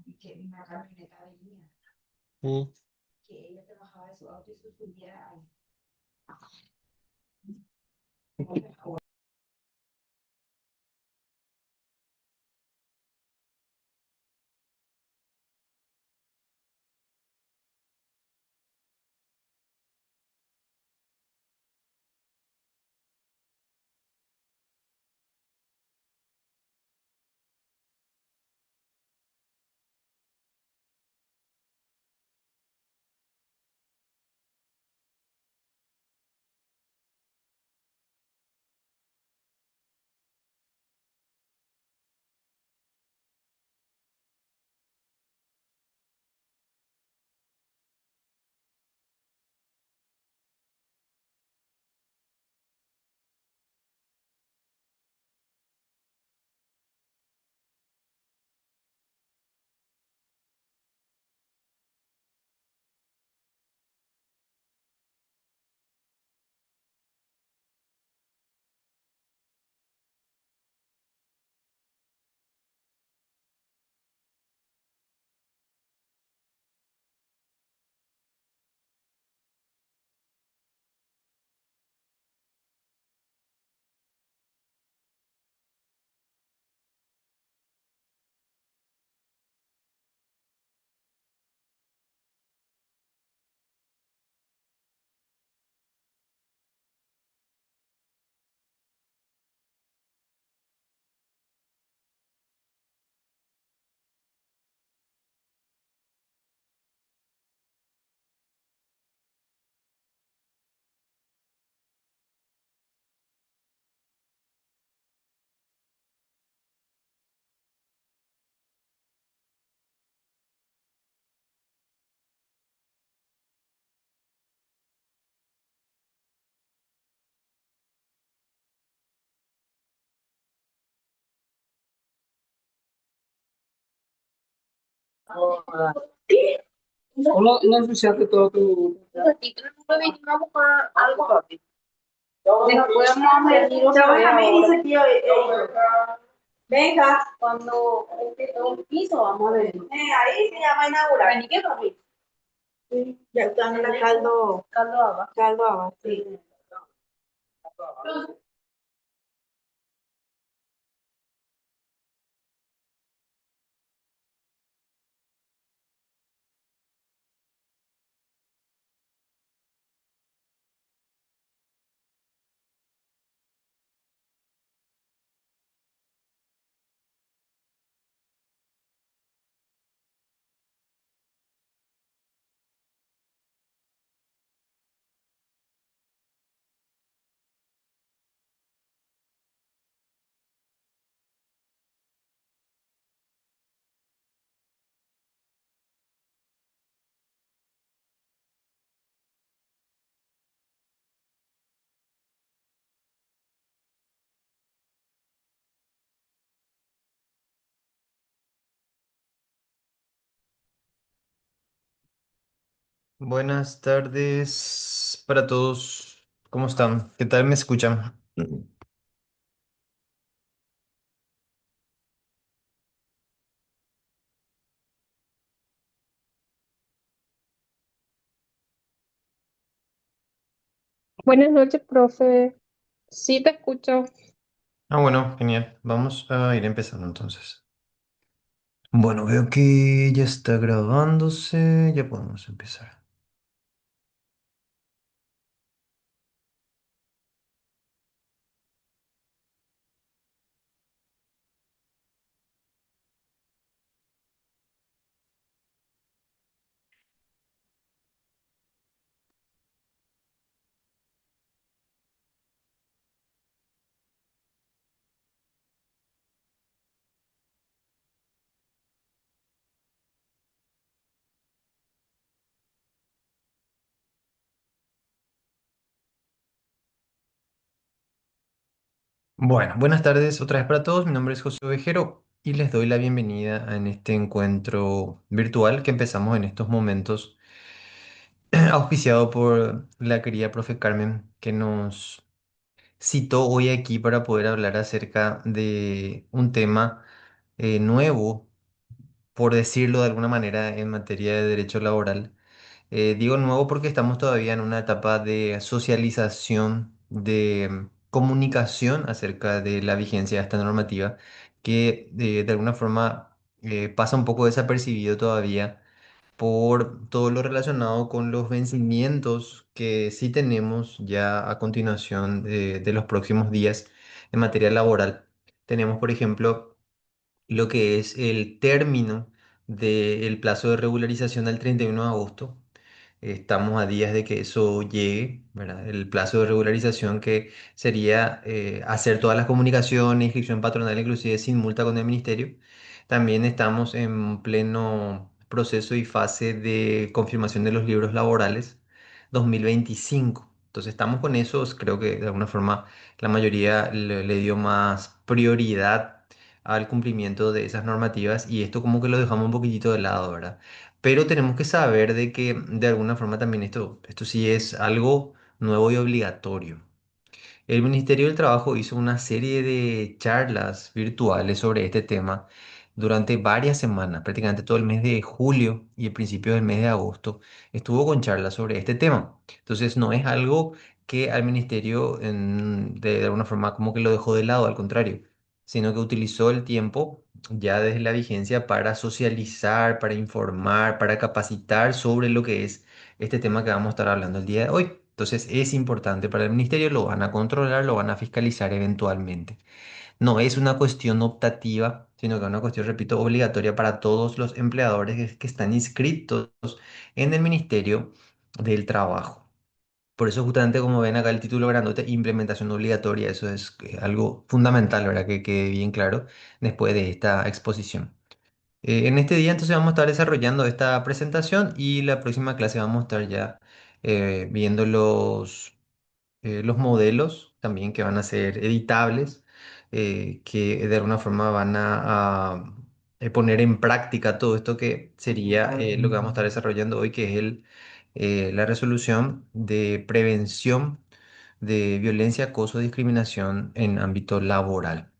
y que una camioneta venía, Mm. que ella se bajaba de su auto y se subiera ahí. ¿Cómo no ensuciaste todo tu... Vamos a algo rápido. Después vamos a medir otra vez ahora. Venga, cuando esté todo el piso, vamos a ver. Ahí se llama inaugurar. Vení, ¿qué papi? Sí, ya están en el caldo. Caldo haba. Caldo haba, sí. Buenas tardes para todos. ¿Cómo están? ¿Qué tal me escuchan? Buenas noches, profe. Sí, te escucho. Ah, bueno, genial. Vamos a ir empezando entonces. Bueno, veo que ya está grabándose. Ya podemos empezar. Bueno, buenas tardes otra vez para todos. Mi nombre es José Ovejero y les doy la bienvenida en este encuentro virtual que empezamos en estos momentos, auspiciado por la querida profe Carmen, que nos citó hoy aquí para poder hablar acerca de un tema nuevo por decirlo de alguna manera, en materia de derecho laboral. Digo nuevo porque estamos todavía en una etapa de socialización, de comunicación acerca de la vigencia de esta normativa, que de alguna forma pasa un poco desapercibido todavía por todo lo relacionado con los vencimientos que sí tenemos ya a continuación de los próximos días en materia laboral. Tenemos, por ejemplo, lo que es el término del plazo de regularización al 31 de agosto. Estamos a días de que eso llegue, ¿verdad? El plazo de regularización que sería hacer todas las comunicaciones, inscripción patronal, inclusive sin multa con el ministerio. También estamos en pleno proceso y fase de confirmación de los libros laborales 2025. Entonces estamos con esos, creo que de alguna forma la mayoría le dio más prioridad al cumplimiento de esas normativas y esto como que lo dejamos un poquitito de lado, ¿verdad? Pero tenemos que saber de que de alguna forma también esto sí es algo nuevo y obligatorio. El Ministerio del Trabajo hizo una serie de charlas virtuales sobre este tema durante varias semanas, prácticamente todo el mes de julio y el principio del mes de agosto estuvo con charlas sobre este tema. Entonces no es algo que al ministerio de alguna forma como que lo dejó de lado, al contrario, sino que utilizó el tiempo ya desde la vigencia para socializar, para informar, para capacitar sobre lo que es este tema que vamos a estar hablando el día de hoy. Entonces es importante para el ministerio, lo van a controlar, lo van a fiscalizar eventualmente. No es una cuestión optativa, sino que es una cuestión, repito, obligatoria para todos los empleadores que están inscritos en el Ministerio del Trabajo. Por eso justamente como ven acá el título grandote, implementación obligatoria, eso es algo fundamental, ¿verdad? Que quede bien claro después de esta exposición. En este día entonces vamos a estar desarrollando esta presentación y la próxima clase vamos a estar ya viendo los modelos también que van a ser editables, que de alguna forma van a poner en práctica todo esto que sería lo que vamos a estar desarrollando hoy, que es la resolución de prevención de violencia, acoso, discriminación en ámbito laboral.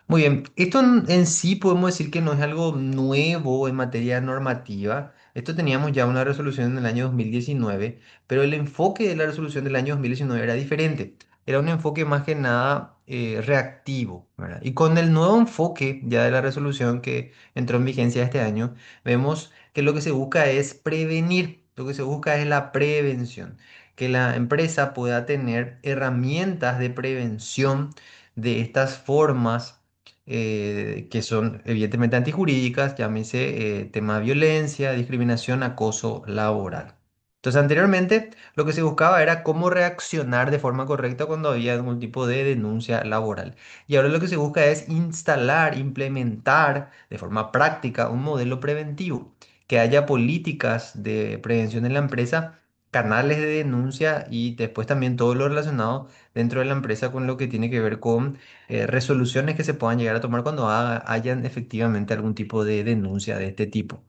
Muy bien, esto en sí podemos decir que no es algo nuevo en materia normativa. Esto teníamos ya una resolución en el año 2019, pero el enfoque de la resolución del año 2019 era diferente. Era un enfoque más que nada reactivo, ¿verdad? Y con el nuevo enfoque ya de la resolución que entró en vigencia este año, vemos que lo que se busca es prevenir, lo que se busca es la prevención, que la empresa pueda tener herramientas de prevención de estas formas que son evidentemente antijurídicas, llámese tema violencia, discriminación, acoso laboral. Entonces, anteriormente lo que se buscaba era cómo reaccionar de forma correcta cuando había algún tipo de denuncia laboral. Y ahora lo que se busca es instalar, implementar de forma práctica un modelo preventivo, que haya políticas de prevención en la empresa, canales de denuncia y después también todo lo relacionado dentro de la empresa con lo que tiene que ver con resoluciones que se puedan llegar a tomar cuando hayan efectivamente algún tipo de denuncia de este tipo.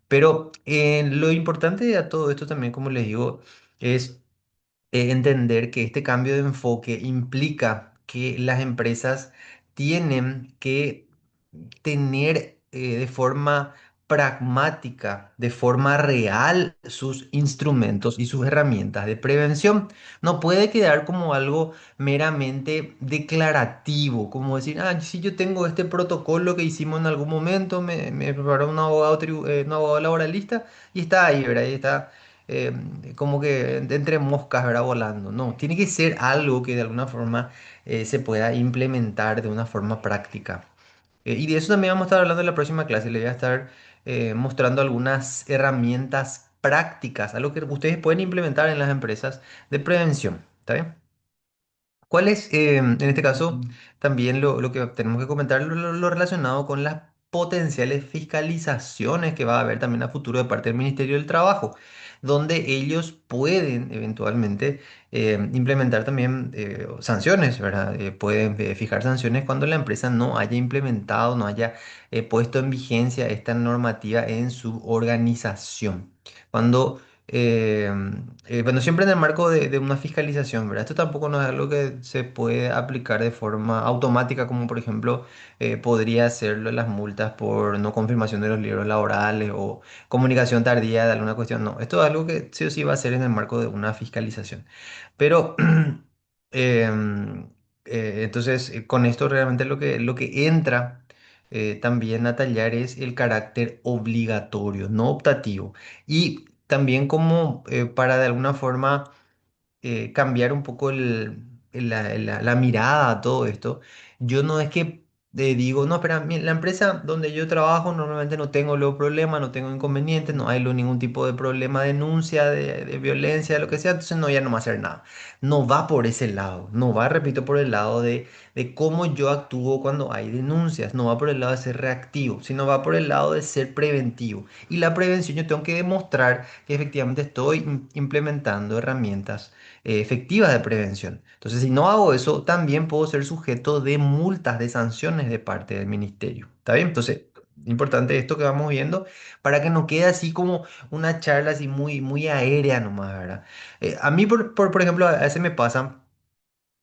Pero lo importante de todo esto también, como les digo, es entender que este cambio de enfoque implica que las empresas tienen que tener de forma pragmática, de forma real, sus instrumentos y sus herramientas de prevención. No puede quedar como algo meramente declarativo, como decir, ah, sí, yo tengo este protocolo que hicimos en algún momento, me preparó un abogado, un abogado laboralista y está ahí, ¿verdad? Y está eh, como que entre moscas, ¿verdad? Volando. No, tiene que ser algo que de alguna forma se pueda implementar de una forma práctica. Y de eso también vamos a estar hablando en la próxima clase. Le voy a estar mostrando algunas herramientas prácticas, algo que ustedes pueden implementar en las empresas de prevención. ¿Está bien? ¿Cuál es, en este caso, también lo que tenemos que comentar, lo relacionado con las potenciales fiscalizaciones que va a haber también a futuro de parte del Ministerio del Trabajo, donde ellos pueden eventualmente implementar también sanciones, ¿verdad? Pueden fijar sanciones cuando la empresa no haya implementado, no haya puesto en vigencia esta normativa en su organización. Cuando bueno, siempre en el marco de una fiscalización, ¿verdad? Esto tampoco no es algo que se puede aplicar de forma automática, como por ejemplo podría hacerlo las multas por no confirmación de los libros laborales o comunicación tardía de alguna cuestión. No, esto es algo que sí o sí va a ser en el marco de una fiscalización. Pero em, entonces, con esto realmente lo que entra también a tallar es el carácter obligatorio, no optativo. Y también como para de alguna forma cambiar un poco la mirada a todo esto. Yo no es que digo, no, espera, la empresa donde yo trabajo normalmente no tengo los problemas, no tengo inconvenientes, no hay ningún tipo de problema, denuncia, de violencia, lo que sea, entonces no, ya no va a hacer nada. No va por ese lado, no va, repito, por el lado de cómo yo actúo cuando hay denuncias, no va por el lado de ser reactivo, sino va por el lado de ser preventivo. Y la prevención yo tengo que demostrar que efectivamente estoy implementando herramientas efectivas de prevención. Entonces, si no hago eso, también puedo ser sujeto de multas, de sanciones de parte del ministerio. ¿Está bien? Entonces, importante esto que vamos viendo para que no quede así como una charla así muy, muy aérea nomás, ¿verdad? A mí, por ejemplo, a veces me pasa.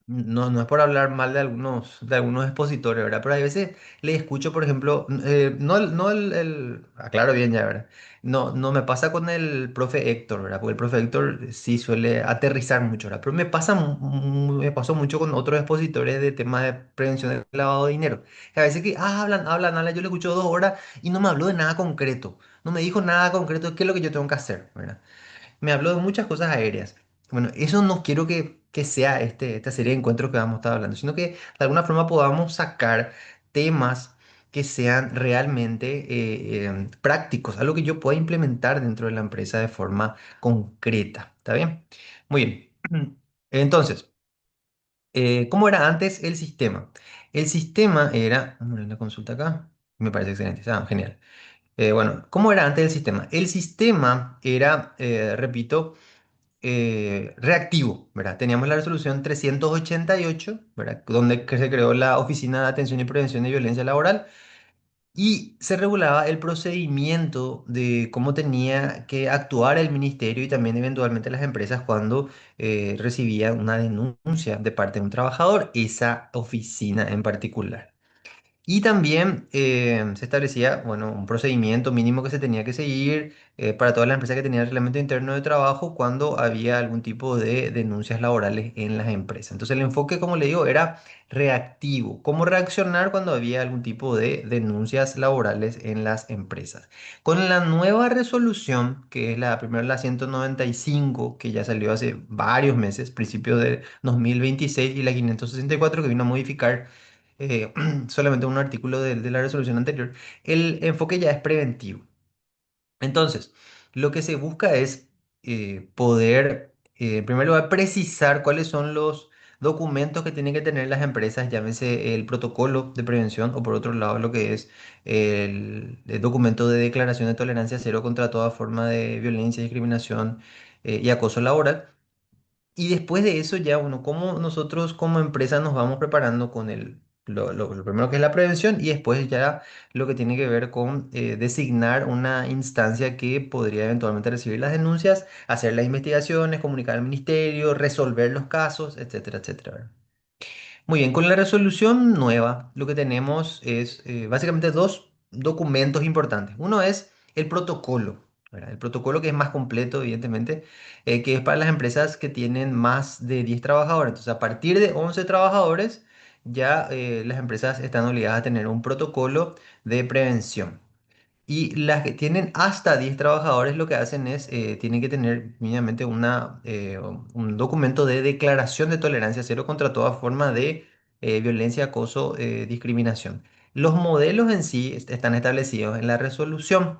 No, no es por hablar mal de algunos expositores, ¿verdad? Pero a veces le escucho, por ejemplo, aclaro bien ya, ¿verdad? No, no me pasa con el profe Héctor, ¿verdad? Porque el profe Héctor sí suele aterrizar mucho, ¿verdad? Pero me pasó mucho con otros expositores de temas de prevención del lavado de dinero. Que a veces que hablan, yo le escucho 2 horas y no me habló de nada concreto. No me dijo nada concreto de qué es lo que yo tengo que hacer, ¿verdad? Me habló de muchas cosas aéreas. Bueno, eso no quiero que sea esta serie de encuentros que vamos a estar hablando, sino que de alguna forma podamos sacar temas que sean realmente prácticos, algo que yo pueda implementar dentro de la empresa de forma concreta. ¿Está bien? Muy bien. Entonces, ¿cómo era antes el sistema? El sistema era, vamos a ver la consulta acá, me parece excelente, genial. Bueno, ¿cómo era antes el sistema? El sistema era, repito, reactivo, ¿verdad? Teníamos la resolución 388, ¿verdad? Donde que se creó la Oficina de Atención y Prevención de Violencia Laboral y se regulaba el procedimiento de cómo tenía que actuar el ministerio y también eventualmente las empresas cuando recibían una denuncia de parte de un trabajador, esa oficina en particular. Y también se establecía, bueno, un procedimiento mínimo que se tenía que seguir para todas las empresas que tenían reglamento interno de trabajo cuando había algún tipo de denuncias laborales en las empresas. Entonces el enfoque, como le digo, era reactivo. ¿Cómo reaccionar cuando había algún tipo de denuncias laborales en las empresas? Con la nueva resolución, que es primero la 195, que ya salió hace varios meses, principios de 2026, y la 564, que vino a modificar solamente un artículo de la resolución anterior, el enfoque ya es preventivo. Entonces, lo que se busca es poder, en primer lugar, precisar cuáles son los documentos que tienen que tener las empresas, llámese el protocolo de prevención o por otro lado lo que es el documento de declaración de tolerancia cero contra toda forma de violencia, discriminación y acoso laboral. Y después de eso ya, bueno, cómo nosotros como empresa nos vamos preparando con lo primero que es la prevención y después ya lo que tiene que ver con designar una instancia que podría eventualmente recibir las denuncias, hacer las investigaciones, comunicar al ministerio, resolver los casos, etcétera, etcétera, ¿verdad? Muy bien, con la resolución nueva lo que tenemos es básicamente dos documentos importantes. Uno es el protocolo, ¿verdad? El protocolo que es más completo, evidentemente, que es para las empresas que tienen más de 10 trabajadores. Entonces, a partir de 11 trabajadores, ya las empresas están obligadas a tener un protocolo de prevención. Y las que tienen hasta 10 trabajadores lo que hacen es, tienen que tener mínimamente un documento de declaración de tolerancia cero contra toda forma de violencia, acoso, discriminación. Los modelos en sí están establecidos en la resolución.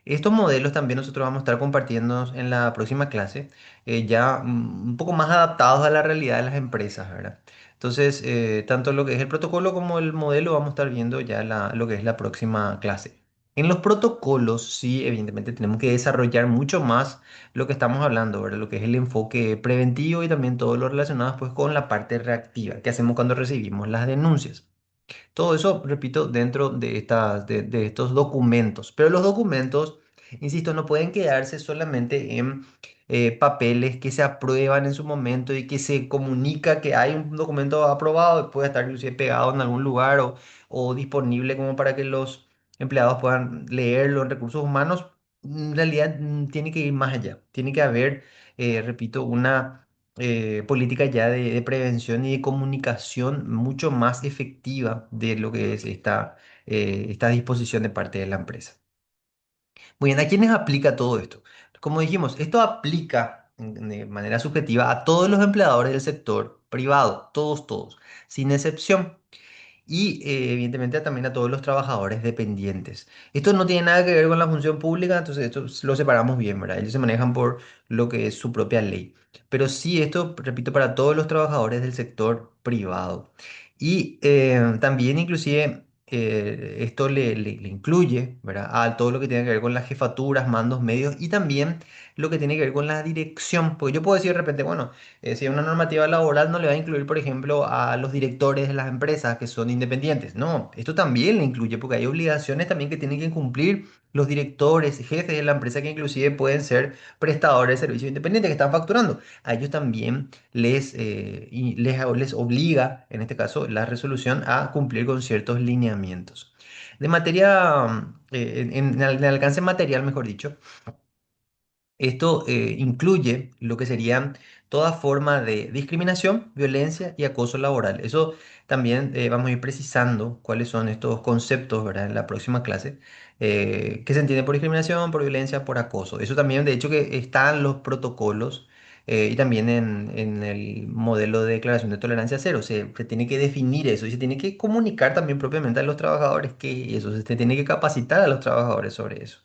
Estos modelos también nosotros vamos a estar compartiendo en la próxima clase, ya un poco más adaptados a la realidad de las empresas, ¿verdad? Entonces, tanto lo que es el protocolo como el modelo vamos a estar viendo ya lo que es la próxima clase. En los protocolos, sí, evidentemente tenemos que desarrollar mucho más lo que estamos hablando, ¿verdad? Lo que es el enfoque preventivo y también todo lo relacionado pues con la parte reactiva que hacemos cuando recibimos las denuncias. Todo eso, repito, dentro de estos documentos. Pero los documentos, insisto, no pueden quedarse solamente en papeles que se aprueban en su momento y que se comunica que hay un documento aprobado y puede estar inclusive pegado en algún lugar o disponible como para que los empleados puedan leerlo en recursos humanos, en realidad tiene que ir más allá. Tiene que haber, repito, una política ya de prevención y de comunicación mucho más efectiva de lo que es esta disposición de parte de la empresa. Muy bien, ¿a quiénes aplica todo esto? Como dijimos, esto aplica de manera subjetiva a todos los empleadores del sector privado, todos, sin excepción y evidentemente también a todos los trabajadores dependientes. Esto no tiene nada que ver con la función pública, entonces esto lo separamos bien, ¿verdad? Ellos se manejan por lo que es su propia ley. Pero sí, esto, repito, para todos los trabajadores del sector privado. Y también inclusive esto le incluye, ¿verdad? A todo lo que tiene que ver con las jefaturas, mandos medios y también lo que tiene que ver con la dirección. Porque yo puedo decir de repente, bueno, si hay una normativa laboral no le va a incluir, por ejemplo, a los directores de las empresas que son independientes. No, esto también le incluye porque hay obligaciones también que tienen que cumplir los directores, jefes de la empresa que inclusive pueden ser prestadores de servicios independientes que están facturando. A ellos también les obliga, en este caso, la resolución a cumplir con ciertos lineamientos. De materia, en el alcance material, mejor dicho. Esto incluye lo que serían toda forma de discriminación, violencia y acoso laboral. Eso también vamos a ir precisando cuáles son estos conceptos, ¿verdad? En la próxima clase. ¿Qué se entiende por discriminación, por violencia, por acoso? Eso también, de hecho, que están los protocolos y también en el modelo de declaración de tolerancia cero. Se tiene que definir eso y se tiene que comunicar también propiamente a los trabajadores que eso, se tiene que capacitar a los trabajadores sobre eso.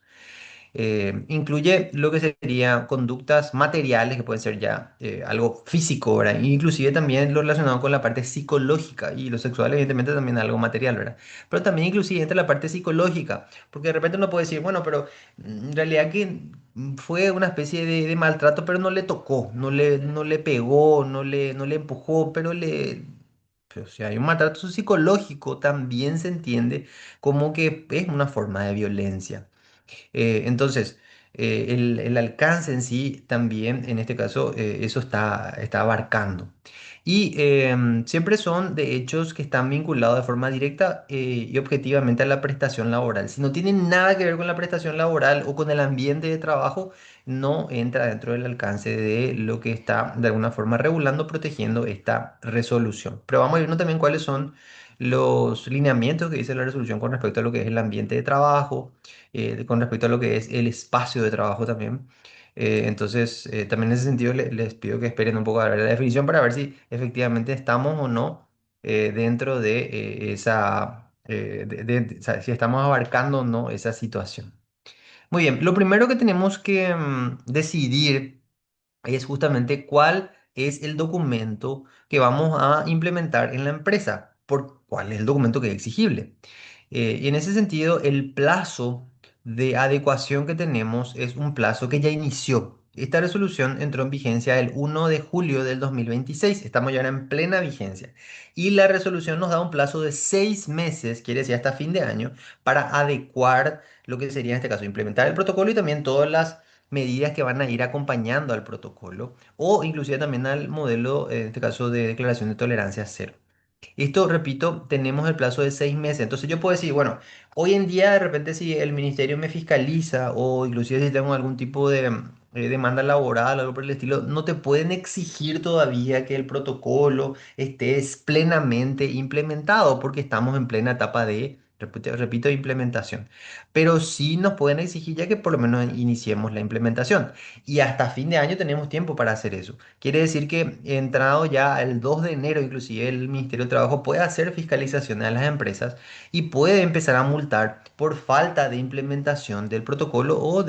Incluye lo que serían conductas materiales que pueden ser ya algo físico, ¿verdad? Inclusive también lo relacionado con la parte psicológica y lo sexual evidentemente también algo material, ¿verdad? Pero también inclusive entre la parte psicológica, porque de repente uno puede decir, bueno, pero en realidad que fue una especie de maltrato, pero no le tocó, no le pegó, no le empujó, Pero si hay un maltrato psicológico, también se entiende como que es una forma de violencia. Entonces, el alcance en sí también, en este caso, eso está abarcando. Y siempre son de hechos que están vinculados de forma directa y objetivamente a la prestación laboral. Si no tienen nada que ver con la prestación laboral o con el ambiente de trabajo, no entra dentro del alcance de lo que está de alguna forma regulando, protegiendo esta resolución. Pero vamos a irnos también cuáles son los lineamientos que dice la resolución con respecto a lo que es el ambiente de trabajo con respecto a lo que es el espacio de trabajo también. Entonces, también en ese sentido les pido que esperen un poco a ver la definición para ver si efectivamente estamos o no dentro de o sea, si estamos abarcando o no esa situación. Muy bien, lo primero que tenemos que decidir es justamente cuál es el documento que vamos a implementar en la empresa, por cuál es el documento que es exigible. Y en ese sentido, el plazo de adecuación que tenemos es un plazo que ya inició. Esta resolución entró en vigencia el 1 de julio del 2026. Estamos ya en plena vigencia. Y la resolución nos da un plazo de 6 meses, quiere decir hasta fin de año, para adecuar lo que sería en este caso implementar el protocolo y también todas las medidas que van a ir acompañando al protocolo o inclusive también al modelo, en este caso de declaración de tolerancia cero. Esto, repito, tenemos el plazo de 6 meses. Entonces yo puedo decir, bueno, hoy en día de repente si el ministerio me fiscaliza o inclusive si tengo algún tipo de demanda laboral o algo por el estilo, no te pueden exigir todavía que el protocolo esté plenamente implementado porque estamos en plena etapa de, repito, implementación. Pero sí nos pueden exigir ya que por lo menos iniciemos la implementación. Y hasta fin de año tenemos tiempo para hacer eso. Quiere decir que entrado ya el 2 de enero, inclusive el Ministerio de Trabajo puede hacer fiscalizaciones a las empresas y puede empezar a multar por falta de implementación del protocolo o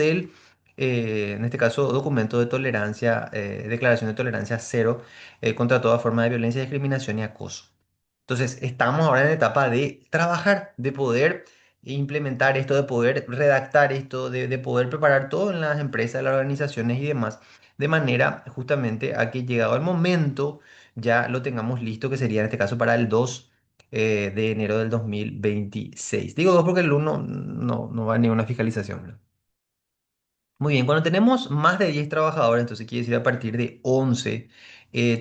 en este caso, documento de tolerancia, declaración de tolerancia cero contra toda forma de violencia, discriminación y acoso. Entonces, estamos ahora en la etapa de trabajar, de poder implementar esto, de poder redactar esto, de poder preparar todo en las empresas, las organizaciones y demás, de manera justamente a que llegado el momento ya lo tengamos listo, que sería en este caso para el 2 de enero del 2026. Digo 2 porque el 1 no va a ninguna fiscalización, ¿verdad? Muy bien, cuando tenemos más de 10 trabajadores, entonces quiere decir a partir de 11,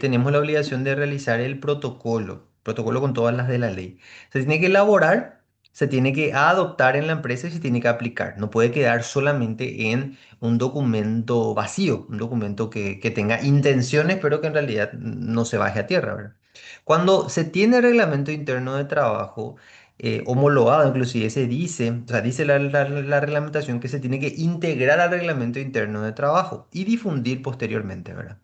tenemos la obligación de realizar el protocolo con todas las de la ley. Se tiene que elaborar, se tiene que adoptar en la empresa y se tiene que aplicar. No puede quedar solamente en un documento vacío, un documento que tenga intenciones, pero que en realidad no se baje a tierra, ¿verdad? Cuando se tiene reglamento interno de trabajo, homologado, inclusive se dice, o sea, dice la reglamentación que se tiene que integrar al reglamento interno de trabajo y difundir posteriormente, ¿verdad?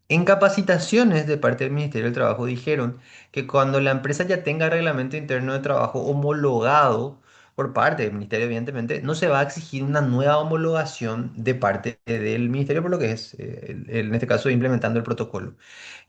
En capacitaciones de parte del Ministerio del Trabajo dijeron que cuando la empresa ya tenga reglamento interno de trabajo homologado por parte del Ministerio, evidentemente, no se va a exigir una nueva homologación de parte del Ministerio por lo que es, en este caso, implementando el protocolo.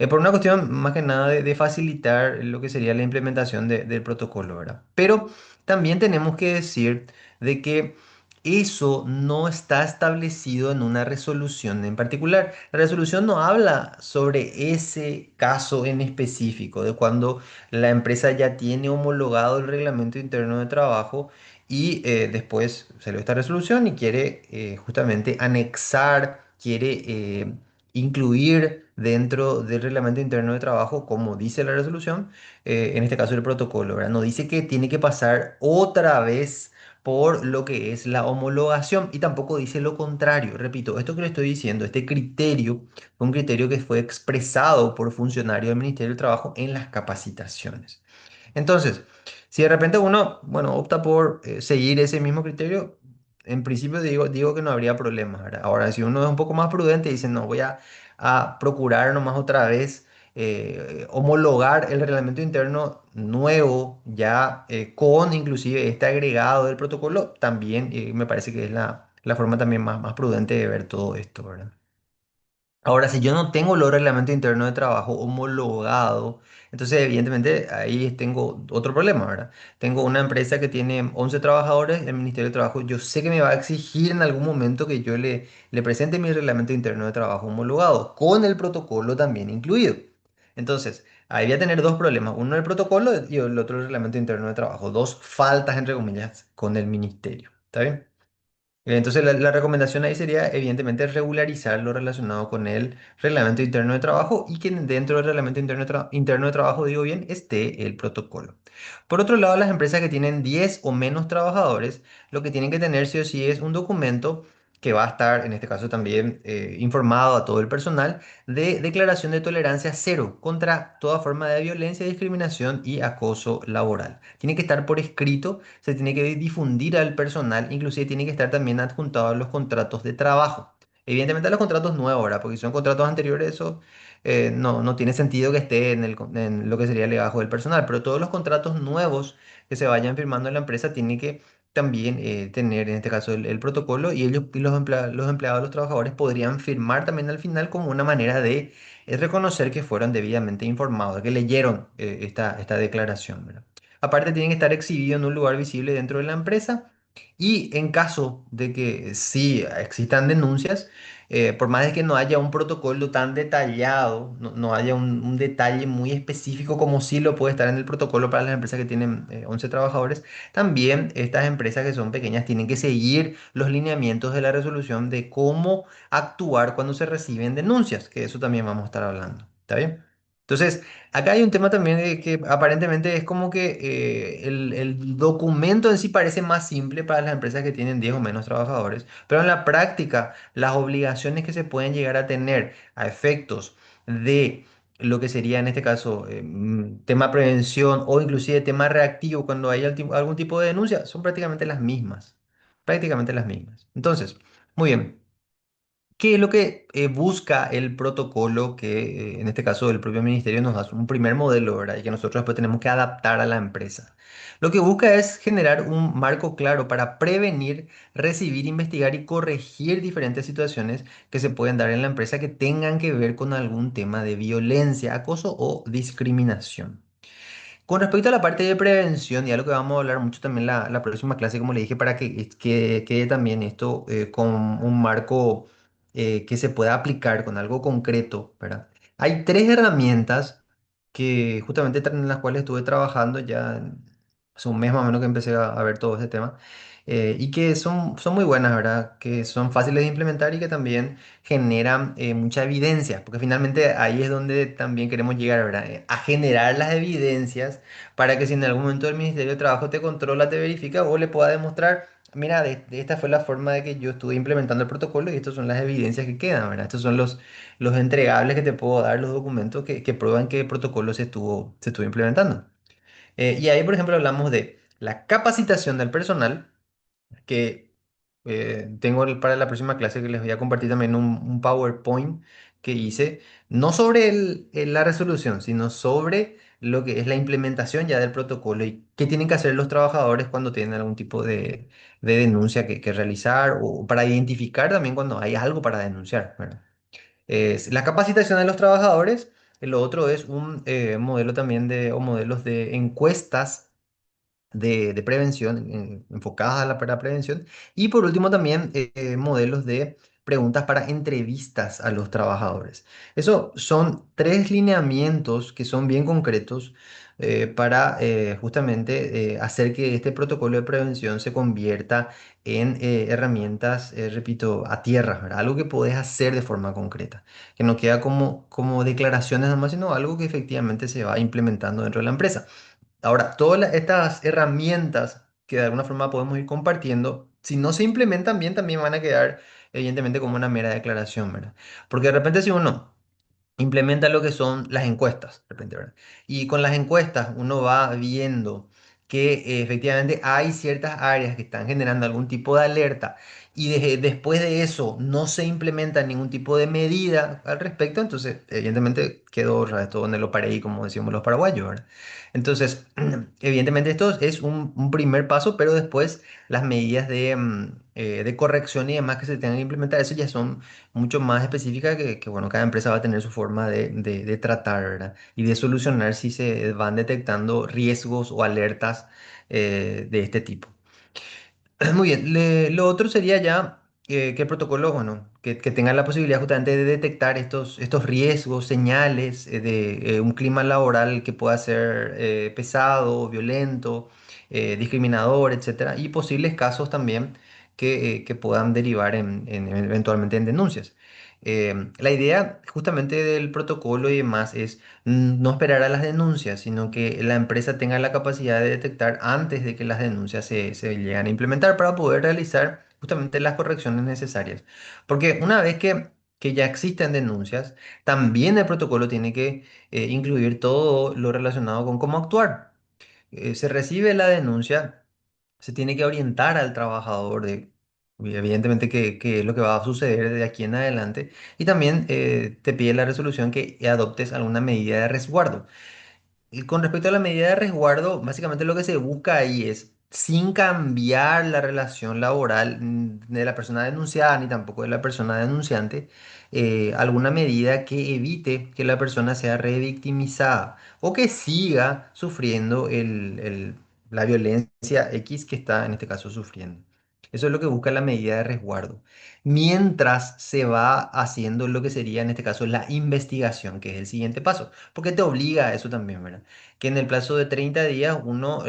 Por una cuestión más que nada de facilitar lo que sería la implementación del protocolo, ¿verdad? Pero también tenemos que decir de que eso no está establecido en una resolución en particular. La resolución no habla sobre ese caso en específico, de cuando la empresa ya tiene homologado el reglamento interno de trabajo y después salió esta resolución y quiere justamente anexar, quiere incluir dentro del reglamento interno de trabajo, como dice la resolución, en este caso el protocolo, ¿verdad? No dice que tiene que pasar otra vez por lo que es la homologación y tampoco dice lo contrario. Repito, esto que le estoy diciendo, este criterio, fue un criterio que fue expresado por funcionarios del Ministerio del Trabajo en las capacitaciones. Entonces, si de repente uno, bueno, opta por seguir ese mismo criterio, en principio digo que no habría problema, ¿verdad? Ahora, si uno es un poco más prudente y dice, no, voy a procurar nomás otra vez homologar el reglamento interno nuevo, ya con inclusive este agregado del protocolo, también me parece que es la forma también más prudente de ver todo esto, ¿verdad? Ahora, si yo no tengo los reglamentos internos de trabajo homologado, entonces evidentemente ahí tengo otro problema, ¿verdad? Tengo una empresa que tiene 11 trabajadores, el Ministerio de Trabajo, yo sé que me va a exigir en algún momento que yo le presente mi reglamento interno de trabajo homologado, con el protocolo también incluido. Entonces, ahí voy a tener dos problemas, uno el protocolo y el otro el reglamento interno de trabajo, dos faltas, entre comillas, con el ministerio. ¿Está bien? Entonces, la recomendación ahí sería, evidentemente, regularizar lo relacionado con el reglamento interno de trabajo y que dentro del reglamento interno de trabajo, digo bien, esté el protocolo. Por otro lado, las empresas que tienen 10 o menos trabajadores, lo que tienen que tener sí o sí es un documento que va a estar, en este caso también, informado a todo el personal de declaración de tolerancia cero contra toda forma de violencia, discriminación y acoso laboral. Tiene que estar por escrito, se tiene que difundir al personal, inclusive tiene que estar también adjuntado a los contratos de trabajo. Evidentemente a los contratos nuevos, ¿verdad? Porque si son contratos anteriores, eso no tiene sentido que esté en lo que sería el legajo del personal, pero todos los contratos nuevos que se vayan firmando en la empresa tienen que también tener, en este caso, el protocolo y ellos, y los empleados, los trabajadores podrían firmar también al final como una manera de reconocer que fueron debidamente informados, que leyeron esta declaración, ¿verdad? Aparte, tienen que estar exhibidos en un lugar visible dentro de la empresa y en caso de que sí existan denuncias, por más de que no haya un protocolo tan detallado, no haya un detalle muy específico como sí lo puede estar en el protocolo para las empresas que tienen 11 trabajadores, también estas empresas que son pequeñas tienen que seguir los lineamientos de la resolución de cómo actuar cuando se reciben denuncias, que eso también vamos a estar hablando. ¿Está bien? Entonces, acá hay un tema también de que aparentemente es como que el documento en sí parece más simple para las empresas que tienen 10 o menos trabajadores, pero en la práctica las obligaciones que se pueden llegar a tener a efectos de lo que sería en este caso tema prevención o inclusive tema reactivo cuando hay algún tipo de denuncia son prácticamente las mismas, prácticamente las mismas. Entonces, muy bien. ¿Qué es lo que busca el protocolo que, en este caso, el propio ministerio nos da un primer modelo, ¿verdad? Y que nosotros después tenemos que adaptar a la empresa? Lo que busca es generar un marco claro para prevenir, recibir, investigar y corregir diferentes situaciones que se pueden dar en la empresa que tengan que ver con algún tema de violencia, acoso o discriminación. Con respecto a la parte de prevención, y algo que vamos a hablar mucho también la próxima clase, como le dije, para que quede también esto con un marco que se pueda aplicar con algo concreto, ¿verdad? Hay tres herramientas que justamente en las cuales estuve trabajando ya hace un mes más o menos que empecé a ver todo este tema. y que son muy buenas, ¿verdad? Que son fáciles de implementar y que también generan mucha evidencia, porque finalmente ahí es donde también queremos llegar, ¿verdad? A generar las evidencias para que si en algún momento el Ministerio de Trabajo te controla, te verifica, vos le puedas demostrar, mira, de esta fue la forma de que yo estuve implementando el protocolo y estas son las evidencias que quedan, ¿verdad? Estos son los entregables que te puedo dar, los documentos que prueban que el protocolo se estuvo implementando. Y ahí, por ejemplo, hablamos de la capacitación del personal que tengo para la próxima clase que les voy a compartir también un PowerPoint que hice, no sobre la resolución, sino sobre lo que es la implementación ya del protocolo y qué tienen que hacer los trabajadores cuando tienen algún tipo de denuncia que realizar o para identificar también cuando hay algo para denunciar, ¿verdad? Es la capacitación de los trabajadores. Lo otro es un modelo también o modelos de encuestas de prevención, enfocadas a la prevención. Y por último también modelos de preguntas para entrevistas a los trabajadores. Eso son tres lineamientos que son bien concretos para justamente hacer que este protocolo de prevención se convierta en herramientas, repito, a tierra, ¿verdad? Algo que podés hacer de forma concreta, que no queda como declaraciones nada más, sino algo que efectivamente se va implementando dentro de la empresa. Ahora, todas estas herramientas que de alguna forma podemos ir compartiendo, si no se implementan bien, también van a quedar evidentemente como una mera declaración, ¿verdad? Porque de repente si uno implementa lo que son las encuestas, de repente, ¿verdad? Y con las encuestas uno va viendo que efectivamente hay ciertas áreas que están generando algún tipo de alerta y después de eso no se implementa ningún tipo de medida al respecto, entonces evidentemente quedó otra vez todo donde lo paré y como decimos los paraguayos, ¿verdad? Entonces, evidentemente esto es un primer paso, pero después las medidas de corrección y demás que se tengan que implementar, eso ya son mucho más específica bueno, cada empresa va a tener su forma de tratar, ¿verdad? Y de solucionar si se van detectando riesgos o alertas de este tipo. Muy bien, lo otro sería ya que el protocolo, bueno, que tenga la posibilidad justamente de detectar estos riesgos, señales de un clima laboral que pueda ser pesado, violento, discriminador, etcétera, y posibles casos también que puedan derivar eventualmente en denuncias. La idea justamente del protocolo y demás es no esperar a las denuncias, sino que la empresa tenga la capacidad de detectar antes de que las denuncias se lleguen a implementar para poder realizar justamente las correcciones necesarias. Porque una vez que ya existen denuncias, también el protocolo tiene que incluir todo lo relacionado con cómo actuar. Se recibe la denuncia, se tiene que orientar al trabajador de, evidentemente, qué es lo que va a suceder de aquí en adelante. Y también te pide la resolución que adoptes alguna medida de resguardo. Y con respecto a la medida de resguardo, básicamente lo que se busca ahí es, sin cambiar la relación laboral de la persona denunciada ni tampoco de la persona denunciante, alguna medida que evite que la persona sea revictimizada o que siga sufriendo la violencia X que está en este caso sufriendo. Eso es lo que busca la medida de resguardo. Mientras se va haciendo lo que sería en este caso la investigación, que es el siguiente paso, porque te obliga a eso también, ¿verdad? Que en el plazo de 30 días uno,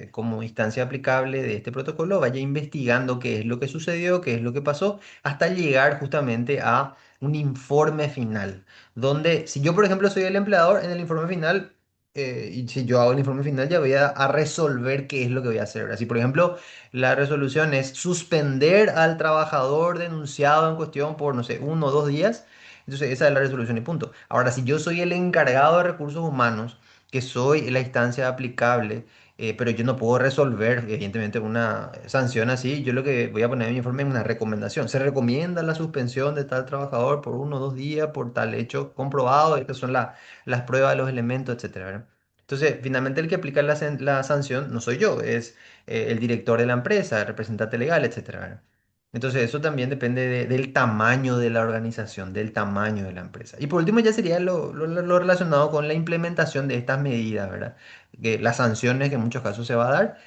como instancia aplicable de este protocolo, vaya investigando qué es lo que sucedió, qué es lo que pasó, hasta llegar justamente a un informe final, donde si yo, por ejemplo, soy el empleador, en el informe final, y si yo hago el informe final, ya voy a resolver qué es lo que voy a hacer, ¿verdad? Si, por ejemplo, la resolución es suspender al trabajador denunciado en cuestión por, no sé, 1 o 2 días, entonces esa es la resolución y punto. Ahora, si yo soy el encargado de recursos humanos, que soy la instancia aplicable, pero yo no puedo resolver, evidentemente, una sanción así. Yo lo que voy a poner en mi informe es una recomendación. Se recomienda la suspensión de tal trabajador por 1 o 2 días por tal hecho comprobado. Estas son las pruebas, los elementos, etcétera, ¿verdad? Entonces, finalmente el que aplica la sanción no soy yo, es el director de la empresa, el representante legal, etcétera, ¿verdad? Entonces, eso también depende del tamaño de la organización, del tamaño de la empresa. Y por último, ya sería lo relacionado con la implementación de estas medidas, ¿verdad? Las sanciones que en muchos casos se va a dar,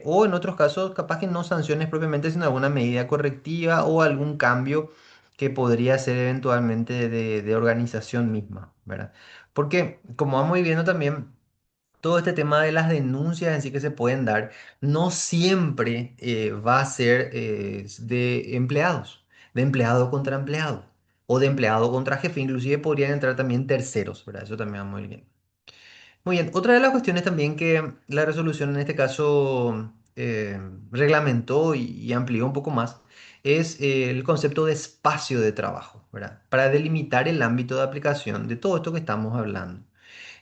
o en otros casos, capaz que no sanciones propiamente, sino alguna medida correctiva o algún cambio que podría ser eventualmente de organización misma, ¿verdad? Porque, como vamos viendo también todo este tema de las denuncias en sí que se pueden dar, no siempre va a ser de empleado contra empleado o de empleado contra jefe, inclusive podrían entrar también terceros, ¿verdad? Eso también va muy bien. Muy bien, otra de las cuestiones también que la resolución en este caso reglamentó y amplió un poco más es el concepto de espacio de trabajo, ¿verdad? Para delimitar el ámbito de aplicación de todo esto que estamos hablando.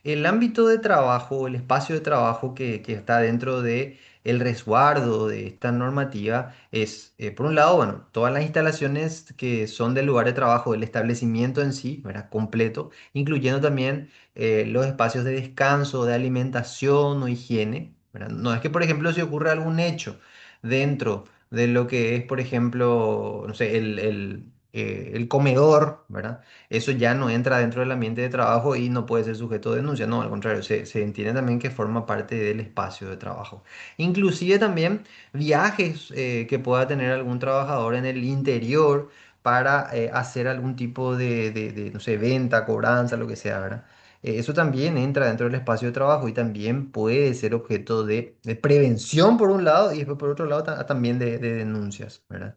El ámbito de trabajo, el espacio de trabajo que está dentro de el resguardo de esta normativa es, por un lado, bueno, todas las instalaciones que son del lugar de trabajo, del establecimiento en sí, ¿verdad? Completo, incluyendo también los espacios de descanso, de alimentación o higiene, ¿verdad? No es que, por ejemplo, si ocurre algún hecho dentro de lo que es, por ejemplo, no sé, el comedor, ¿verdad? Eso ya no entra dentro del ambiente de trabajo y no puede ser sujeto de denuncia, no, al contrario, se entiende también que forma parte del espacio de trabajo. Inclusive también viajes que pueda tener algún trabajador en el interior para hacer algún tipo no sé, venta, cobranza, lo que sea, ¿verdad? Eso también entra dentro del espacio de trabajo y también puede ser objeto de prevención por un lado y después por otro lado también de denuncias, ¿verdad?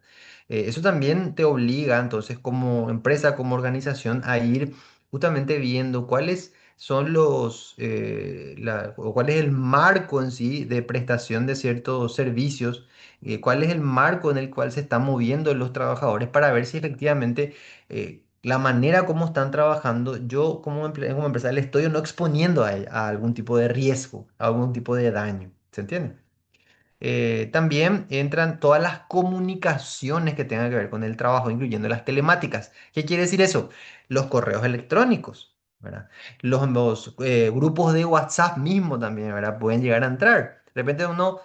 Eso también te obliga entonces como empresa, como organización a ir justamente viendo cuáles son o cuál es el marco en sí de prestación de ciertos servicios, cuál es el marco en el cual se están moviendo los trabajadores para ver si efectivamente la manera como están trabajando, yo como empresa le estoy o no exponiendo a algún tipo de riesgo, a algún tipo de daño. ¿Se entiende? También entran todas las comunicaciones que tengan que ver con el trabajo, incluyendo las telemáticas. ¿Qué quiere decir eso? Los correos electrónicos, ¿verdad? Los grupos de WhatsApp mismo también, ¿verdad? Pueden llegar a entrar. De repente uno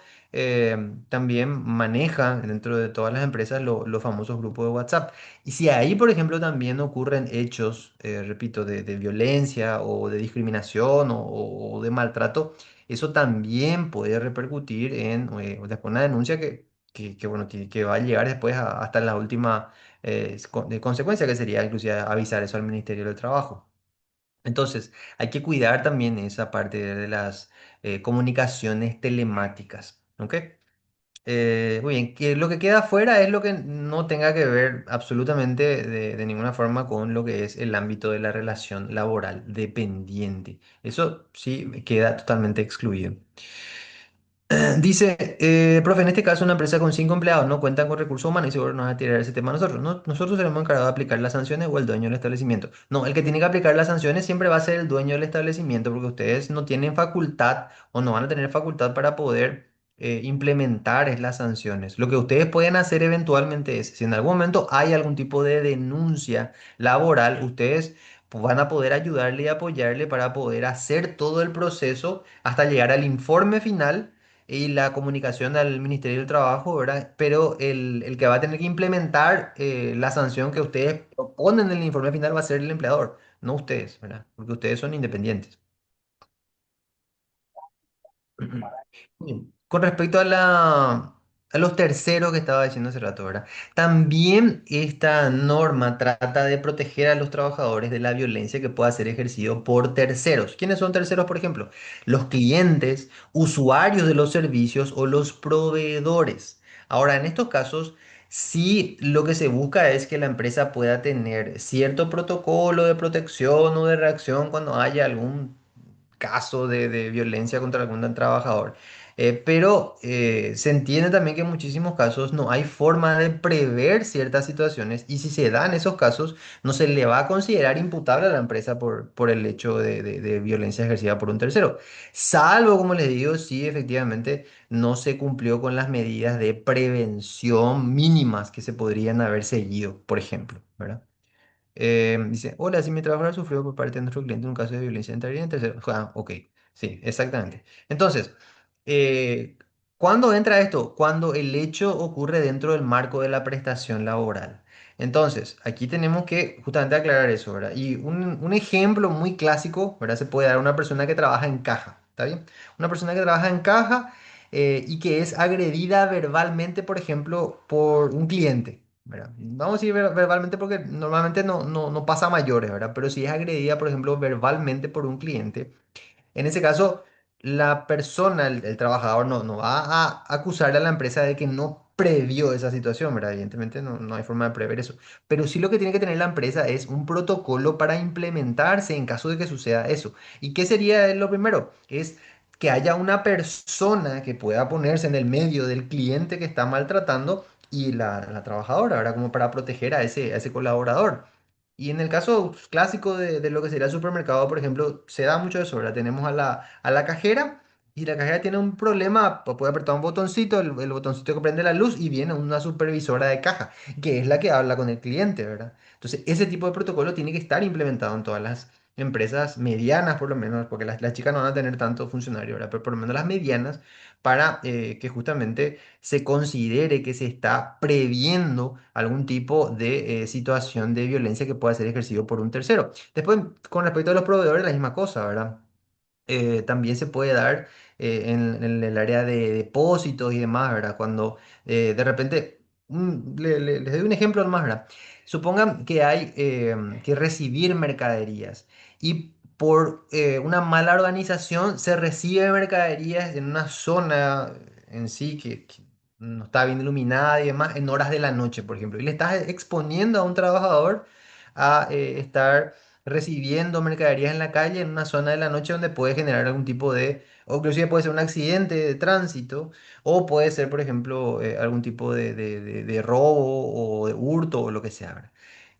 también maneja dentro de todas las empresas los famosos grupos de WhatsApp. Y si ahí, por ejemplo, también ocurren hechos, repito, de violencia o de discriminación o de maltrato, eso también puede repercutir en después una denuncia bueno, que va a llegar después hasta la última de consecuencia, que sería inclusive avisar eso al Ministerio del Trabajo. Entonces, hay que cuidar también esa parte de las comunicaciones telemáticas. ¿Ok? Muy bien, que lo que queda afuera es lo que no tenga que ver absolutamente de ninguna forma con lo que es el ámbito de la relación laboral dependiente. Eso sí queda totalmente excluido. Dice, profe, en este caso una empresa con 5 empleados no cuentan con recursos humanos y seguro nos va a tirar ese tema a nosotros. No, nosotros seremos encargados de aplicar las sanciones o el dueño del establecimiento. No, el que tiene que aplicar las sanciones siempre va a ser el dueño del establecimiento porque ustedes no tienen facultad o no van a tener facultad para poder implementar las sanciones. Lo que ustedes pueden hacer eventualmente es, si en algún momento hay algún tipo de denuncia laboral, ustedes pues, van a poder ayudarle y apoyarle para poder hacer todo el proceso hasta llegar al informe final y la comunicación al Ministerio del Trabajo, ¿verdad? Pero el que va a tener que implementar la sanción que ustedes proponen en el informe final va a ser el empleador, no ustedes, ¿verdad? Porque ustedes son independientes. Bien. Con respecto a los terceros que estaba diciendo hace rato, ¿verdad? También esta norma trata de proteger a los trabajadores de la violencia que pueda ser ejercido por terceros. ¿Quiénes son terceros, por ejemplo? Los clientes, usuarios de los servicios o los proveedores. Ahora, en estos casos, sí lo que se busca es que la empresa pueda tener cierto protocolo de protección o de reacción cuando haya algún caso de violencia contra algún trabajador. Pero se entiende también que en muchísimos casos no hay forma de prever ciertas situaciones y si se dan esos casos no se le va a considerar imputable a la empresa por el hecho de violencia ejercida por un tercero. Salvo, como les digo, si efectivamente no se cumplió con las medidas de prevención mínimas que se podrían haber seguido, por ejemplo, ¿verdad? Dice, hola, si mi trabajador sufrió por parte de nuestro cliente un caso de violencia entraría en tercero. Ah, ok, sí, exactamente. Entonces, eh, ¿cuándo entra esto? Cuando el hecho ocurre dentro del marco de la prestación laboral. Entonces, aquí tenemos que justamente aclarar eso, ¿verdad? Y un ejemplo muy clásico, ¿verdad? Se puede dar a una persona que trabaja en caja, ¿está bien? Una persona que trabaja en caja y que es agredida verbalmente, por ejemplo, por un cliente. ¿Verdad? Vamos a decir verbalmente porque normalmente no pasa a mayores, ¿verdad? Pero si es agredida, por ejemplo, verbalmente por un cliente, en ese caso la persona, el trabajador, no va a acusar a la empresa de que no previó esa situación, ¿verdad? Evidentemente no hay forma de prever eso. Pero sí lo que tiene que tener la empresa es un protocolo para implementarse en caso de que suceda eso. ¿Y qué sería lo primero? Es que haya una persona que pueda ponerse en el medio del cliente que está maltratando y la trabajadora, ¿verdad? Como para proteger a ese colaborador. Y en el caso clásico de lo que sería el supermercado, por ejemplo, se da mucho eso, ¿verdad? Tenemos a la cajera y la cajera tiene un problema, puede apretar un botoncito, el botoncito que prende la luz y viene una supervisora de caja, que es la que habla con el cliente, ¿verdad? Entonces, ese tipo de protocolo tiene que estar implementado en todas las empresas medianas, por lo menos, porque las chicas no van a tener tanto funcionario, ¿verdad? Pero por lo menos las medianas, para que justamente se considere que se está previendo algún tipo de situación de violencia que pueda ser ejercido por un tercero. Después, con respecto a los proveedores, la misma cosa, ¿verdad? También se puede dar en el área de depósitos y demás, ¿verdad? Cuando de repente, les doy un ejemplo más, ¿verdad? Supongan que hay que recibir mercaderías y por una mala organización se recibe mercaderías en una zona en sí que no está bien iluminada y demás en horas de la noche, por ejemplo, y le estás exponiendo a un trabajador a estar recibiendo mercaderías en la calle en una zona de la noche donde puede generar algún tipo de, o inclusive puede ser un accidente de tránsito, o puede ser, por ejemplo, algún tipo de robo o de hurto o lo que sea, ¿verdad?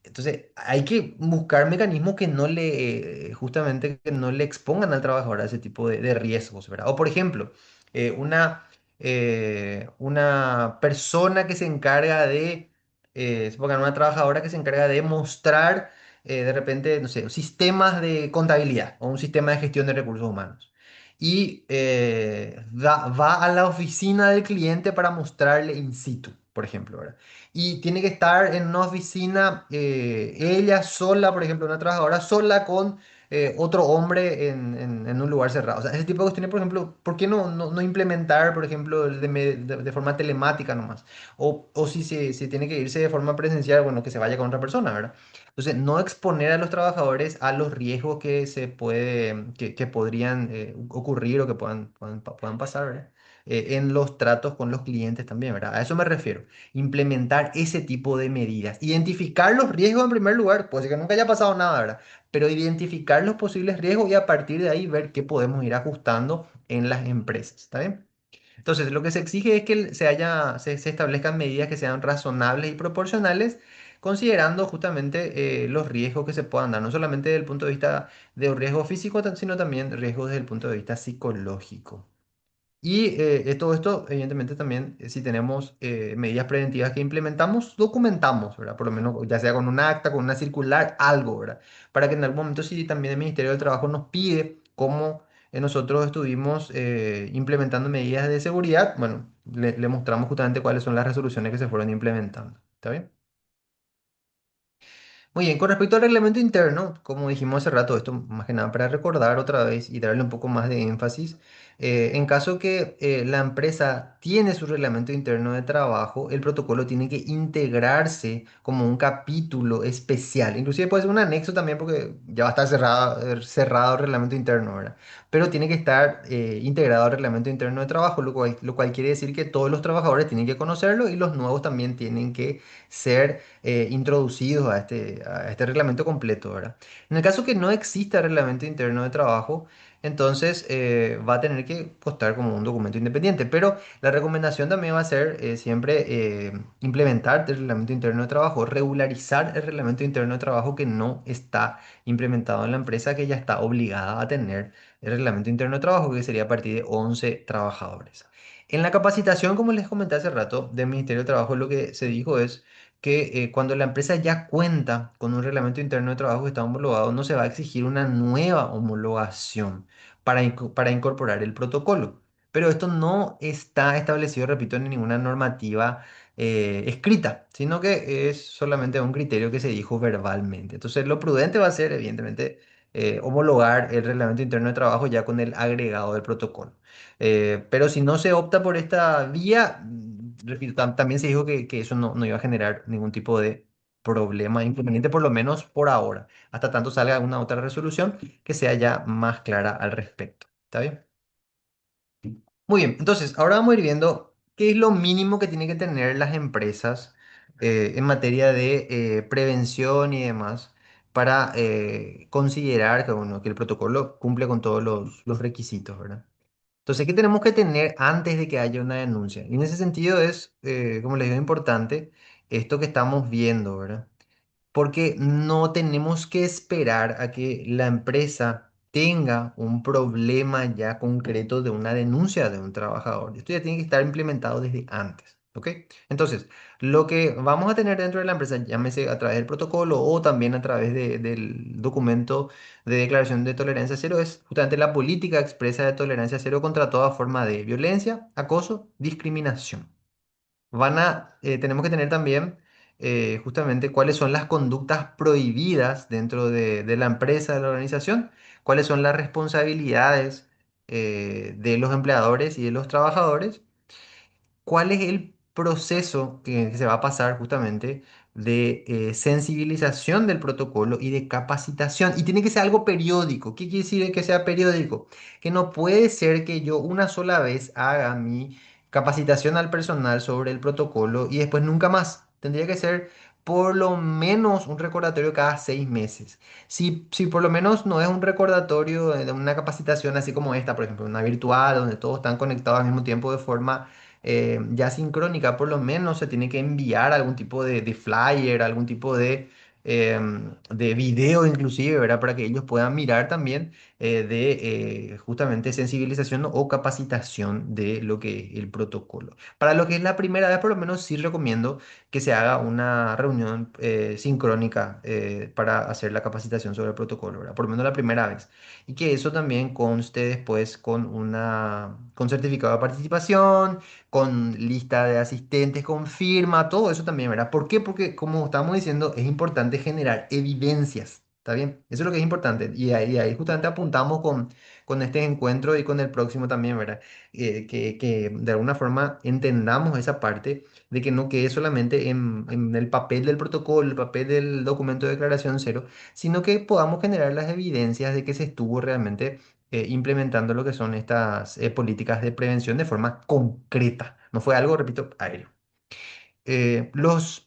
Entonces, hay que buscar mecanismos que no le, justamente, que no le expongan al trabajador a ese tipo de riesgos, ¿verdad? O, por ejemplo, una persona que se encarga de, supongan, una trabajadora que se encarga de mostrar, de repente, no sé, sistemas de contabilidad o un sistema de gestión de recursos humanos. Y va a la oficina del cliente para mostrarle in situ, por ejemplo, ¿verdad? Y tiene que estar en una oficina, ella sola, por ejemplo, una trabajadora sola con otro hombre en un lugar cerrado. O sea, ese tipo de cuestiones, por ejemplo, ¿por qué no implementar, por ejemplo, de forma telemática nomás? O si se tiene que irse de forma presencial, bueno, que se vaya con otra persona, ¿verdad? Entonces, no exponer a los trabajadores a los riesgos que se puede, que podrían ocurrir o que puedan pasar, ¿verdad? En los tratos con los clientes también, ¿verdad? A eso me refiero, implementar ese tipo de medidas. Identificar los riesgos en primer lugar, puede ser que nunca haya pasado nada, ¿verdad? Pero identificar los posibles riesgos y a partir de ahí ver qué podemos ir ajustando en las empresas, ¿está bien? Entonces, lo que se exige es que se establezcan medidas que sean razonables y proporcionales, considerando justamente los riesgos que se puedan dar, no solamente desde el punto de vista de un riesgo físico, sino también riesgos desde el punto de vista psicológico. Y todo esto, evidentemente, también, si tenemos medidas preventivas que implementamos, documentamos, ¿verdad? Por lo menos, ya sea con un acta, con una circular, algo, ¿verdad? Para que en algún momento, si también el Ministerio del Trabajo nos pide cómo nosotros estuvimos implementando medidas de seguridad, bueno, le mostramos justamente cuáles son las resoluciones que se fueron implementando. ¿Está bien? Muy bien, con respecto al reglamento interno, como dijimos hace rato, esto más que nada para recordar otra vez y darle un poco más de énfasis, en caso que la empresa tiene su reglamento interno de trabajo, el protocolo tiene que integrarse como un capítulo especial, inclusive puede ser un anexo también porque ya va a estar cerrado el reglamento interno, ¿verdad? Pero tiene que estar integrado al reglamento interno de trabajo, lo cual quiere decir que todos los trabajadores tienen que conocerlo y los nuevos también tienen que ser introducidos a este reglamento completo, ¿verdad? En el caso que no exista reglamento interno de trabajo, entonces va a tener que costar como un documento independiente, pero la recomendación también va a ser siempre implementar el reglamento interno de trabajo, regularizar el reglamento interno de trabajo que no está implementado en la empresa, que ya está obligada a tener el reglamento interno de trabajo, que sería a partir de 11 trabajadores. En la capacitación, como les comenté hace rato, del Ministerio de Trabajo, lo que se dijo es que cuando la empresa ya cuenta con un reglamento interno de trabajo que está homologado, no se va a exigir una nueva homologación para incorporar el protocolo. Pero esto no está establecido, repito, en ninguna normativa escrita, sino que es solamente un criterio que se dijo verbalmente. Entonces, lo prudente va a ser, evidentemente, homologar el reglamento interno de trabajo ya con el agregado del protocolo. Pero si no se opta por esta vía, repito, también se dijo que eso no iba a generar ningún tipo de problema inconveniente, por lo menos por ahora, hasta tanto salga una otra resolución que sea ya más clara al respecto. ¿Está bien? Muy bien, entonces ahora vamos a ir viendo qué es lo mínimo que tienen que tener las empresas en materia de prevención y demás para considerar que, bueno, que el protocolo cumple con todos los requisitos, ¿verdad? Entonces, ¿qué tenemos que tener antes de que haya una denuncia? Y en ese sentido es, como les digo, importante esto que estamos viendo, ¿verdad? Porque no tenemos que esperar a que la empresa tenga un problema ya concreto de una denuncia de un trabajador. Esto ya tiene que estar implementado desde antes, ¿ok? Entonces, lo que vamos a tener dentro de la empresa, llámese a través del protocolo o también a través del documento de declaración de tolerancia cero, es justamente la política expresa de tolerancia cero contra toda forma de violencia, acoso, discriminación. Tenemos que tener también justamente cuáles son las conductas prohibidas dentro de la empresa, de la organización, cuáles son las responsabilidades de los empleadores y de los trabajadores, cuál es el proceso que se va a pasar justamente de sensibilización del protocolo y de capacitación. Y tiene que ser algo periódico. ¿Qué quiere decir que sea periódico? Que no puede ser que yo una sola vez haga mi capacitación al personal sobre el protocolo y después nunca más. Tendría que ser por lo menos un recordatorio cada 6 meses. Si por lo menos no es un recordatorio de una capacitación así como esta, por ejemplo, una virtual, donde todos están conectados al mismo tiempo de forma ya sincrónica, por lo menos se tiene que enviar algún tipo de flyer, algún tipo de video inclusive, ¿verdad? Para que ellos puedan mirar también de justamente sensibilización o capacitación de lo que es el protocolo. Para lo que es la primera vez, por lo menos sí recomiendo que se haga una reunión sincrónica para hacer la capacitación sobre el protocolo, ¿verdad? Por lo menos la primera vez. Y que eso también conste después con certificado de participación, con lista de asistentes, con firma, todo eso también, ¿verdad? ¿Por qué? Porque, como estamos diciendo, es importante generar evidencias, ¿está bien? Eso es lo que es importante. Y ahí justamente apuntamos con este encuentro y con el próximo también, ¿verdad? Que de alguna forma entendamos esa parte de que no quede solamente en el papel del protocolo, el papel del documento de declaración cero, sino que podamos generar las evidencias de que se estuvo realmente implementando lo que son estas políticas de prevención de forma concreta. No fue algo, repito, aéreo. Los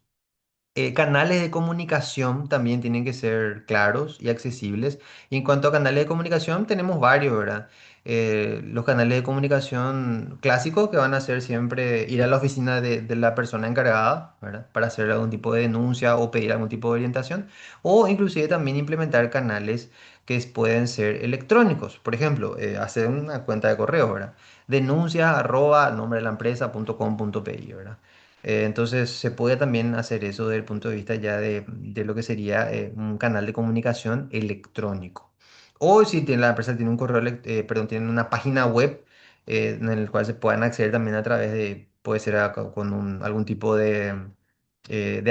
canales de comunicación también tienen que ser claros y accesibles. Y en cuanto a canales de comunicación, tenemos varios, ¿verdad? Los canales de comunicación clásicos que van a ser siempre ir a la oficina de la persona encargada, ¿verdad? Para hacer algún tipo de denuncia o pedir algún tipo de orientación. O inclusive también implementar canales pueden ser electrónicos. Por ejemplo, hacer una cuenta de correo, ¿verdad? Denuncia arroba nombre de la empresa punto com punto pi, ¿verdad? Entonces se puede también hacer eso desde el punto de vista ya de lo que sería un canal de comunicación electrónico. O si la empresa tiene un perdón, tiene una página web en el cual se puedan acceder también a través puede ser con algún tipo de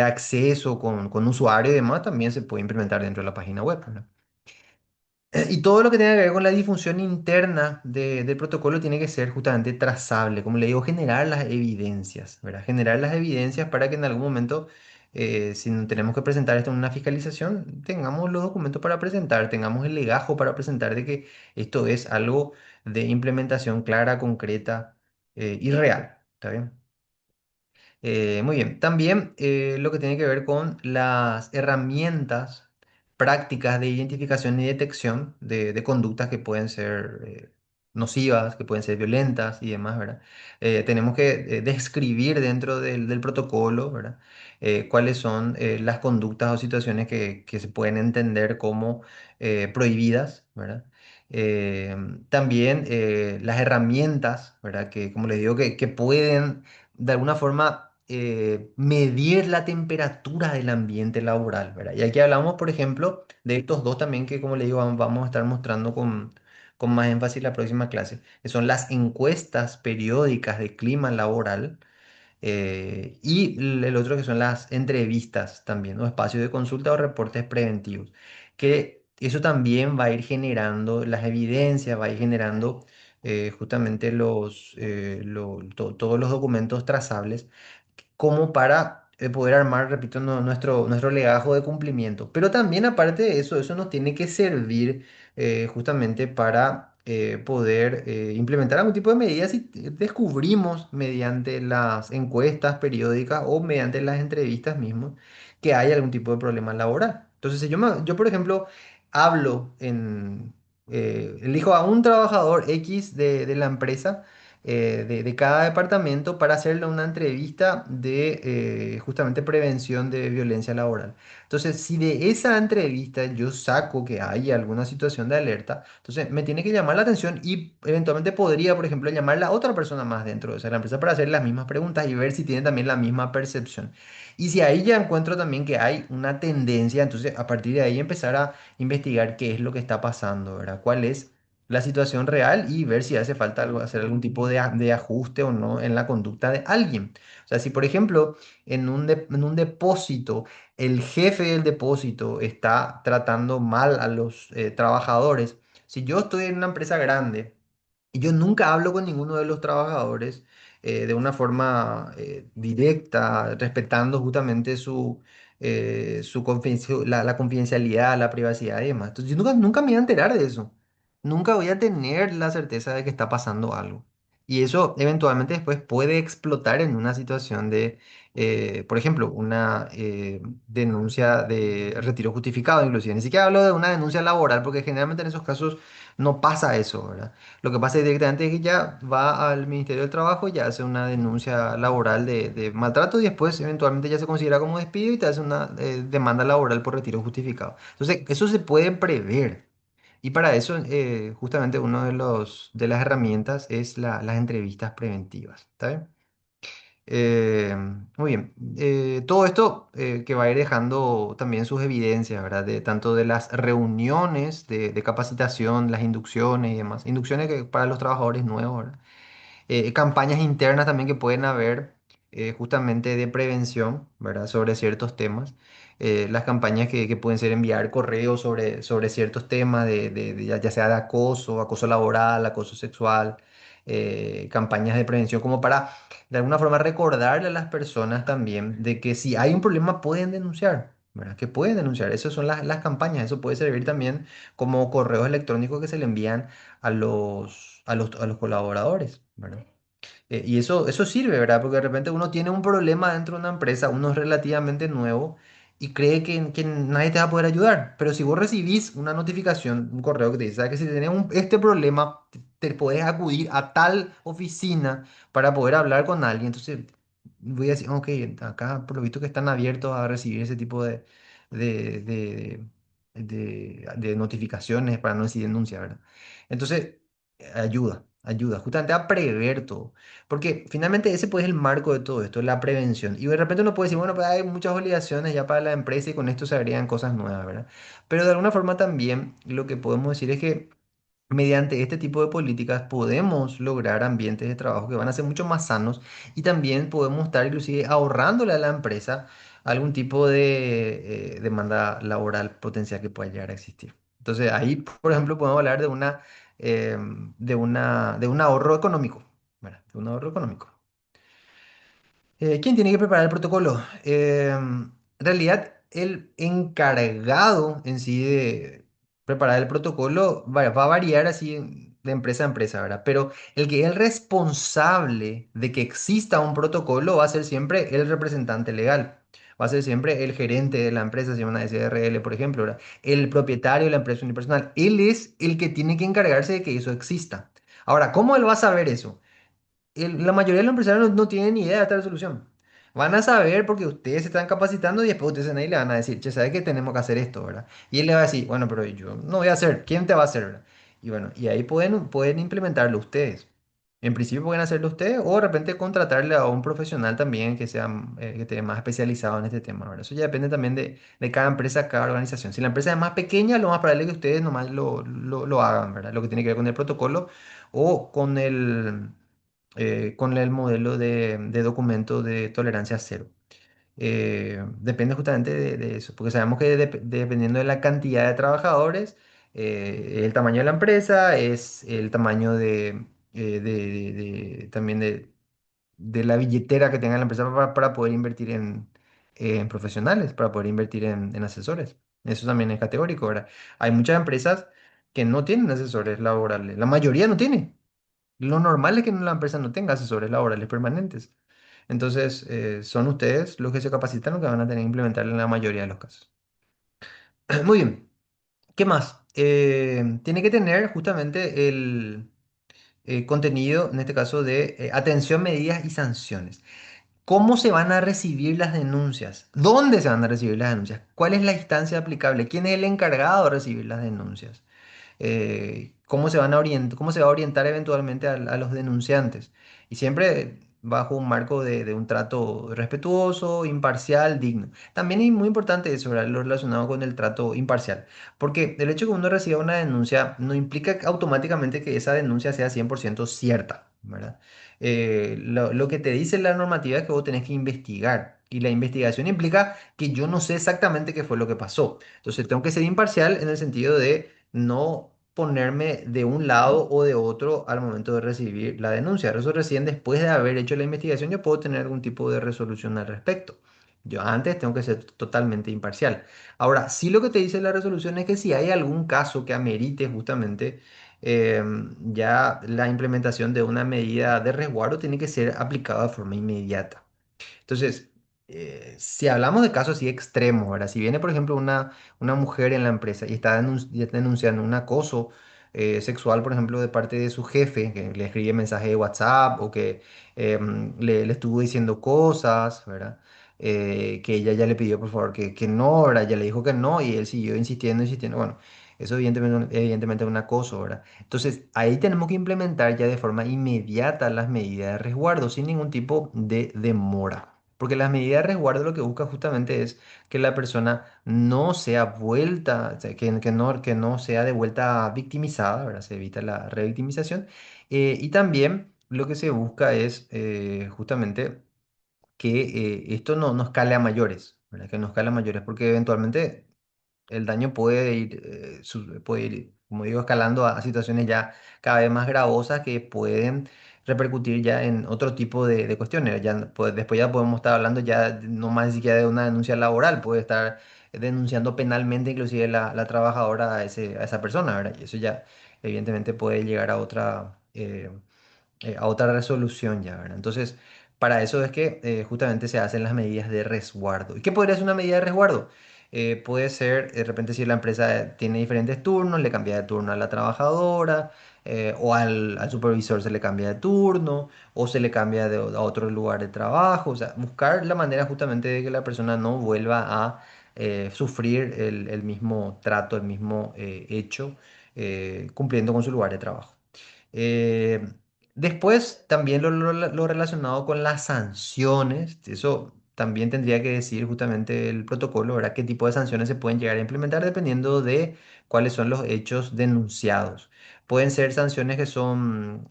acceso con usuario y demás, también se puede implementar dentro de la página web, ¿no? Y todo lo que tenga que ver con la difusión interna del protocolo tiene que ser justamente trazable, como le digo, generar las evidencias, ¿verdad? Generar las evidencias para que en algún momento, si no tenemos que presentar esto en una fiscalización, tengamos los documentos para presentar, tengamos el legajo para presentar de que esto es algo de implementación clara, concreta, y real, ¿está bien? Muy bien. También lo que tiene que ver con las herramientas prácticas de identificación y detección de conductas que pueden ser nocivas, que pueden ser violentas y demás, ¿verdad? Tenemos que describir dentro del protocolo, ¿verdad? Cuáles son las conductas o situaciones que se pueden entender como prohibidas, ¿verdad? Eh, También las herramientas, ¿verdad? Que, como les digo, que pueden de alguna forma medir la temperatura del ambiente laboral, ¿verdad? Y aquí hablamos, por ejemplo, de estos dos también que, como le digo, vamos a estar mostrando con más énfasis la próxima clase, que son las encuestas periódicas de clima laboral y el otro que son las entrevistas también, o espacios de consulta o reportes preventivos, que eso también va a ir generando las evidencias, va a ir generando justamente todos los documentos trazables como para poder armar, repito, nuestro legajo de cumplimiento. Pero también aparte de eso, eso nos tiene que servir justamente para poder implementar algún tipo de medidas si descubrimos mediante las encuestas periódicas o mediante las entrevistas mismas que hay algún tipo de problema laboral. Entonces, si yo por ejemplo, hablo elijo a un trabajador X de la empresa, de cada departamento para hacerle una entrevista de justamente prevención de violencia laboral. Entonces, si de esa entrevista yo saco que hay alguna situación de alerta, entonces me tiene que llamar la atención y eventualmente podría, por ejemplo, llamar a otra persona más dentro de esa la empresa para hacer las mismas preguntas y ver si tiene también la misma percepción. Y si ahí ya encuentro también que hay una tendencia, entonces a partir de ahí empezar a investigar qué es lo que está pasando, ¿verdad? ¿Cuál es la situación real y ver si hace falta hacer algún tipo de ajuste o no en la conducta de alguien? O sea, si por ejemplo en un depósito el jefe del depósito está tratando mal a los trabajadores, si yo estoy en una empresa grande y yo nunca hablo con ninguno de los trabajadores de una forma directa, respetando justamente la confidencialidad, la privacidad y demás. Entonces, yo nunca me voy a enterar de eso. Nunca voy a tener la certeza de que está pasando algo. Y eso eventualmente después puede explotar en una situación de, por ejemplo, una denuncia de retiro justificado, inclusive. Ni siquiera hablo de una denuncia laboral, porque generalmente en esos casos no pasa eso, ¿verdad? Lo que pasa es directamente es que ya va al Ministerio del Trabajo, ya hace una denuncia laboral de maltrato y después eventualmente ya se considera como despido y te hace una demanda laboral por retiro justificado. Entonces, eso se puede prever. Y para eso, justamente uno de las herramientas es las entrevistas preventivas. ¿Está bien? Eh, Muy bien. Todo esto que va a ir dejando también sus evidencias, ¿verdad? De tanto de las reuniones de capacitación, las inducciones y demás. Inducciones que para los trabajadores nuevos, ¿verdad? Campañas internas también que pueden haber justamente de prevención, ¿verdad? Sobre ciertos temas. Las campañas que pueden ser enviar correos sobre ciertos temas, ya sea de acoso, acoso laboral, acoso sexual, campañas de prevención como para de alguna forma recordarle a las personas también de que si hay un problema pueden denunciar. ¿Verdad? Que pueden denunciar, esas son las campañas, eso puede servir también como correos electrónicos que se le envían a los colaboradores, ¿verdad? Y eso sirve, ¿verdad? Porque de repente uno tiene un problema dentro de una empresa, uno es relativamente nuevo y cree que nadie te va a poder ayudar. Pero si vos recibís una notificación, un correo que te dice, "¿Sabes que si tenés este problema, te podés acudir a tal oficina para poder hablar con alguien"? Entonces voy a decir, ok, acá por lo visto que están abiertos a recibir ese tipo de, de, de notificaciones para no decir denuncia, ¿verdad? Entonces, ayuda justamente a prever todo. Porque finalmente ese pues es el marco de todo esto, la prevención. Y de repente uno puede decir, bueno, pues hay muchas obligaciones ya para la empresa y con esto se agregan cosas nuevas, ¿verdad? Pero de alguna forma también lo que podemos decir es que mediante este tipo de políticas podemos lograr ambientes de trabajo que van a ser mucho más sanos y también podemos estar inclusive ahorrándole a la empresa algún tipo de demanda laboral potencial que pueda llegar a existir. Entonces ahí, por ejemplo, podemos hablar de un ahorro económico, ¿verdad? De un ahorro económico. ¿Quién tiene que preparar el protocolo? En realidad, el encargado en sí de preparar el protocolo va a variar así de empresa a empresa, ¿verdad? Pero el que es el responsable de que exista un protocolo va a ser siempre el representante legal. Va a ser siempre el gerente de la empresa, si es una SRL, por ejemplo, ¿verdad? El propietario de la empresa unipersonal. Él es el que tiene que encargarse de que eso exista. Ahora, ¿cómo él va a saber eso? La mayoría de los empresarios no tienen ni idea de esta resolución. Van a saber porque ustedes se están capacitando y después ustedes ahí le van a decir, che, ¿sabes que tenemos que hacer esto, verdad? Y él le va a decir, bueno, pero yo no voy a hacer, ¿quién te va a hacer, verdad? Y bueno, y ahí pueden implementarlo ustedes. En principio pueden hacerlo ustedes o de repente contratarle a un profesional también que sea, que esté más especializado en este tema, ¿verdad? Eso ya depende también de cada empresa, cada organización. Si la empresa es más pequeña, lo más probable es que ustedes nomás lo hagan, ¿verdad? Lo que tiene que ver con el protocolo o con el modelo de documento de tolerancia cero. Depende justamente de eso, porque sabemos que dependiendo de la cantidad de trabajadores, el tamaño de la empresa, es el tamaño también de la billetera que tenga la empresa para poder invertir en profesionales, para poder invertir en asesores. Eso también es categórico, ¿verdad? Hay muchas empresas que no tienen asesores laborales. La mayoría no tiene. Lo normal es que la empresa no tenga asesores laborales permanentes. Entonces, son ustedes los que se capacitan los que van a tener que implementar en la mayoría de los casos. Muy bien. ¿Qué más? Tiene que tener justamente el contenido, en este caso, de atención, medidas y sanciones. ¿Cómo se van a recibir las denuncias? ¿Dónde se van a recibir las denuncias? ¿Cuál es la instancia aplicable? ¿Quién es el encargado de recibir las denuncias? ¿Cómo se van a cómo se va a orientar eventualmente a los denunciantes? Y siempre bajo un marco de un trato respetuoso, imparcial, digno. También es muy importante eso, ¿verdad? Lo relacionado con el trato imparcial, porque el hecho de que uno reciba una denuncia no implica automáticamente que esa denuncia sea 100% cierta, ¿verdad? Lo que te dice la normativa es que vos tenés que investigar. Y la investigación implica que yo no sé exactamente qué fue lo que pasó. Entonces tengo que ser imparcial en el sentido de no ponerme de un lado o de otro al momento de recibir la denuncia. Eso recién después de haber hecho la investigación yo puedo tener algún tipo de resolución al respecto. Yo antes tengo que ser totalmente imparcial. Ahora, sí lo que te dice la resolución es que si hay algún caso que amerite justamente ya la implementación de una medida de resguardo tiene que ser aplicada de forma inmediata. Entonces, si hablamos de casos así extremos, ¿verdad? Si viene, por ejemplo, una mujer en la empresa y está denunciando un acoso sexual, por ejemplo, de parte de su jefe, que le escribe mensaje de WhatsApp o que le estuvo diciendo cosas, ¿verdad? Que ella ya le pidió, por favor, que no, ¿verdad? Ya le dijo que no y él siguió insistiendo, insistiendo. Bueno, eso evidentemente es un acoso, ¿verdad? Entonces, ahí tenemos que implementar ya de forma inmediata las medidas de resguardo, sin ningún tipo de demora. Porque las medidas de resguardo lo que busca justamente es que la persona no sea vuelta, o sea, que no sea de vuelta victimizada, ¿verdad? Se evita la revictimización. Y también lo que se busca es justamente que esto no escale a mayores, ¿verdad? Que no escale a mayores, porque eventualmente el daño puede ir, puede ir, como digo, escalando a situaciones ya cada vez más gravosas que pueden repercutir ya en otro tipo de cuestiones. Ya, pues, después ya podemos estar hablando ya no más ni siquiera de una denuncia laboral, puede estar denunciando penalmente inclusive la trabajadora a esa persona, ¿verdad? Y eso ya evidentemente puede llegar a a otra resolución ya, ¿verdad? Entonces, para eso es que justamente se hacen las medidas de resguardo. ¿Y qué podría ser una medida de resguardo? Puede ser, de repente, si la empresa tiene diferentes turnos, le cambia de turno a la trabajadora, o al supervisor se le cambia de turno, o se le cambia a otro lugar de trabajo. O sea, buscar la manera justamente de que la persona no vuelva a sufrir el mismo trato, el mismo hecho, cumpliendo con su lugar de trabajo. Eh, Después, también lo relacionado con las sanciones, eso también tendría que decir justamente el protocolo, ¿verdad? ¿Qué tipo de sanciones se pueden llegar a implementar dependiendo de cuáles son los hechos denunciados? Pueden ser sanciones que son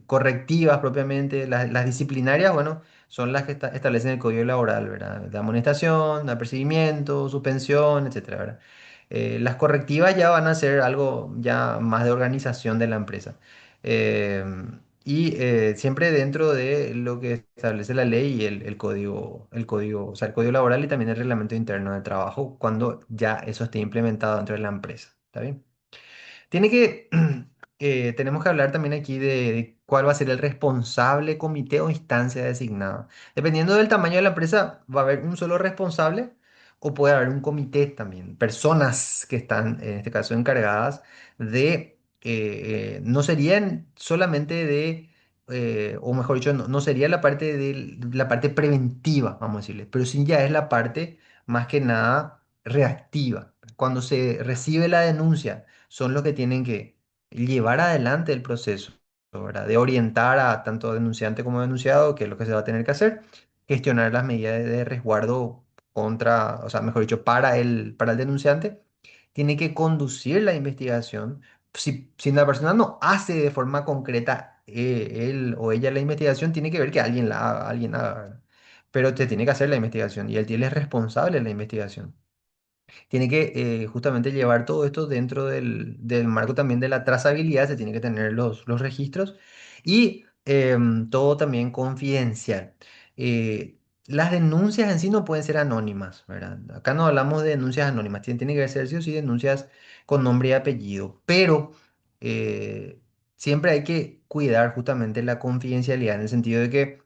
correctivas propiamente, las disciplinarias, bueno, son las que establecen el Código Laboral, ¿verdad? De amonestación, apercibimiento, suspensión, etcétera, ¿verdad? Las correctivas ya van a ser algo ya más de organización de la empresa. Eh, Siempre dentro de lo que establece la ley y o sea, el código laboral y también el reglamento interno de trabajo, cuando ya eso esté implementado dentro de la empresa. ¿Está bien? Tiene que, tenemos que hablar también aquí de cuál va a ser el responsable comité o instancia designada. Dependiendo del tamaño de la empresa, va a haber un solo responsable o puede haber un comité también, personas que están, en este caso, encargadas de, no serían solamente o mejor dicho, no sería la parte la parte preventiva, vamos a decirle, pero sí ya es la parte más que nada reactiva. Cuando se recibe la denuncia son los que tienen que llevar adelante el proceso, ¿verdad? De orientar a tanto denunciante como denunciado, qué es lo que se va a tener que hacer, gestionar las medidas de resguardo contra, o sea, mejor dicho, para el denunciante, tiene que conducir la investigación. Si la persona no hace de forma concreta él o ella la investigación, tiene que ver que alguien haga, ¿verdad? Pero te tiene que hacer la investigación y él es responsable de la investigación. Tiene que justamente llevar todo esto dentro del marco también de la trazabilidad, se tiene que tener los registros y todo también confidencial. Las denuncias en sí no pueden ser anónimas, ¿verdad? Acá no hablamos de denuncias anónimas, tiene que ser sí o sí denuncias con nombre y apellido, pero eh, siempre hay que cuidar justamente la confidencialidad en el sentido de que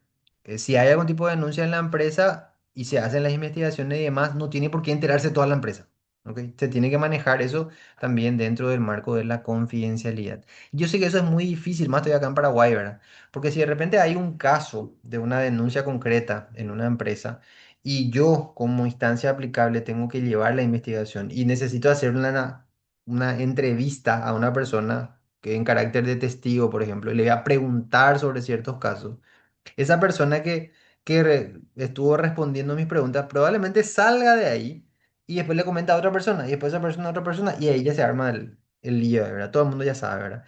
si hay algún tipo de denuncia en la empresa y se hacen las investigaciones y demás, no tiene por qué enterarse toda la empresa. ¿Ok? Se tiene que manejar eso también dentro del marco de la confidencialidad. Yo sé que eso es muy difícil, más todavía acá en Paraguay, ¿verdad? Porque si de repente hay un caso de una denuncia concreta en una empresa y yo como instancia aplicable tengo que llevar la investigación y necesito hacer una entrevista a una persona que en carácter de testigo, por ejemplo, y le voy a preguntar sobre ciertos casos, esa persona que estuvo respondiendo mis preguntas probablemente salga de ahí y después le comenta a otra persona y después esa persona a otra persona y ahí ya se arma el lío, ¿verdad? Todo el mundo ya sabe, ¿verdad?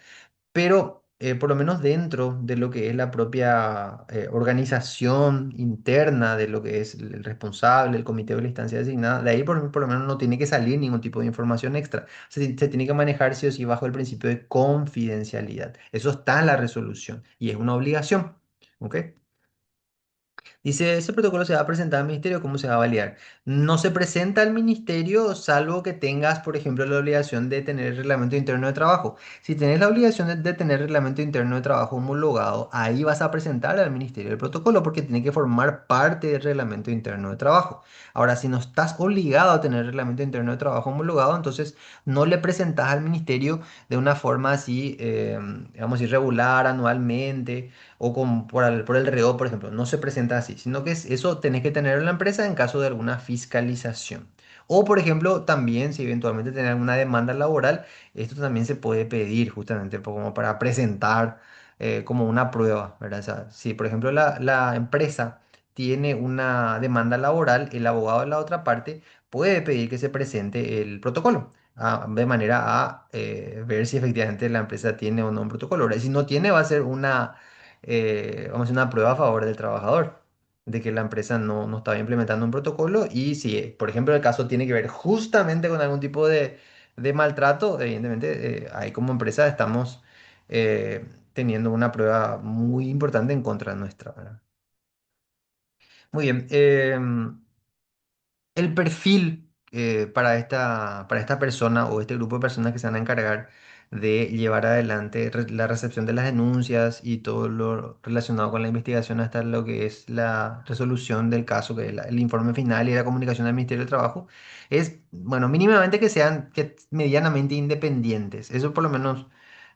Pero por lo menos dentro de lo que es la propia organización interna de lo que es el responsable, el comité o la instancia designada, de ahí por lo menos no tiene que salir ningún tipo de información extra. Se tiene que manejar sí o sí bajo el principio de confidencialidad. Eso está en la resolución y es una obligación. ¿Ok? Dice, ese protocolo se va a presentar al ministerio, ¿cómo se va a validar? No se presenta al ministerio salvo que tengas, por ejemplo, la obligación de tener el reglamento interno de trabajo. Si tienes la obligación de tener reglamento interno de trabajo homologado, ahí vas a presentar al ministerio el protocolo porque tiene que formar parte del reglamento interno de trabajo. Ahora, si no estás obligado a tener reglamento interno de trabajo homologado, entonces no le presentas al ministerio de una forma así, digamos, irregular, anualmente o por el REO, por ejemplo, no se presenta así, sino que eso tenés que tener en la empresa en caso de alguna fiscalización. O, por ejemplo, también si eventualmente tenés alguna demanda laboral, esto también se puede pedir justamente como para presentar como una prueba, ¿verdad? O sea, si, por ejemplo, la empresa tiene una demanda laboral, el abogado de la otra parte puede pedir que se presente el protocolo. De manera a ver si efectivamente la empresa tiene o no un protocolo. Ahora, si no tiene, va a ser vamos a hacer una prueba a favor del trabajador, de que la empresa no estaba implementando un protocolo y si, por ejemplo, el caso tiene que ver justamente con algún tipo de maltrato, evidentemente, ahí como empresa estamos teniendo una prueba muy importante en contra nuestra, ¿verdad? Muy bien. El perfil para esta persona o este grupo de personas que se van a encargar de llevar adelante la recepción de las denuncias y todo lo relacionado con la investigación hasta lo que es la resolución del caso, que es el informe final y la comunicación al Ministerio del Trabajo, es, bueno, mínimamente que sean medianamente independientes. Eso por lo menos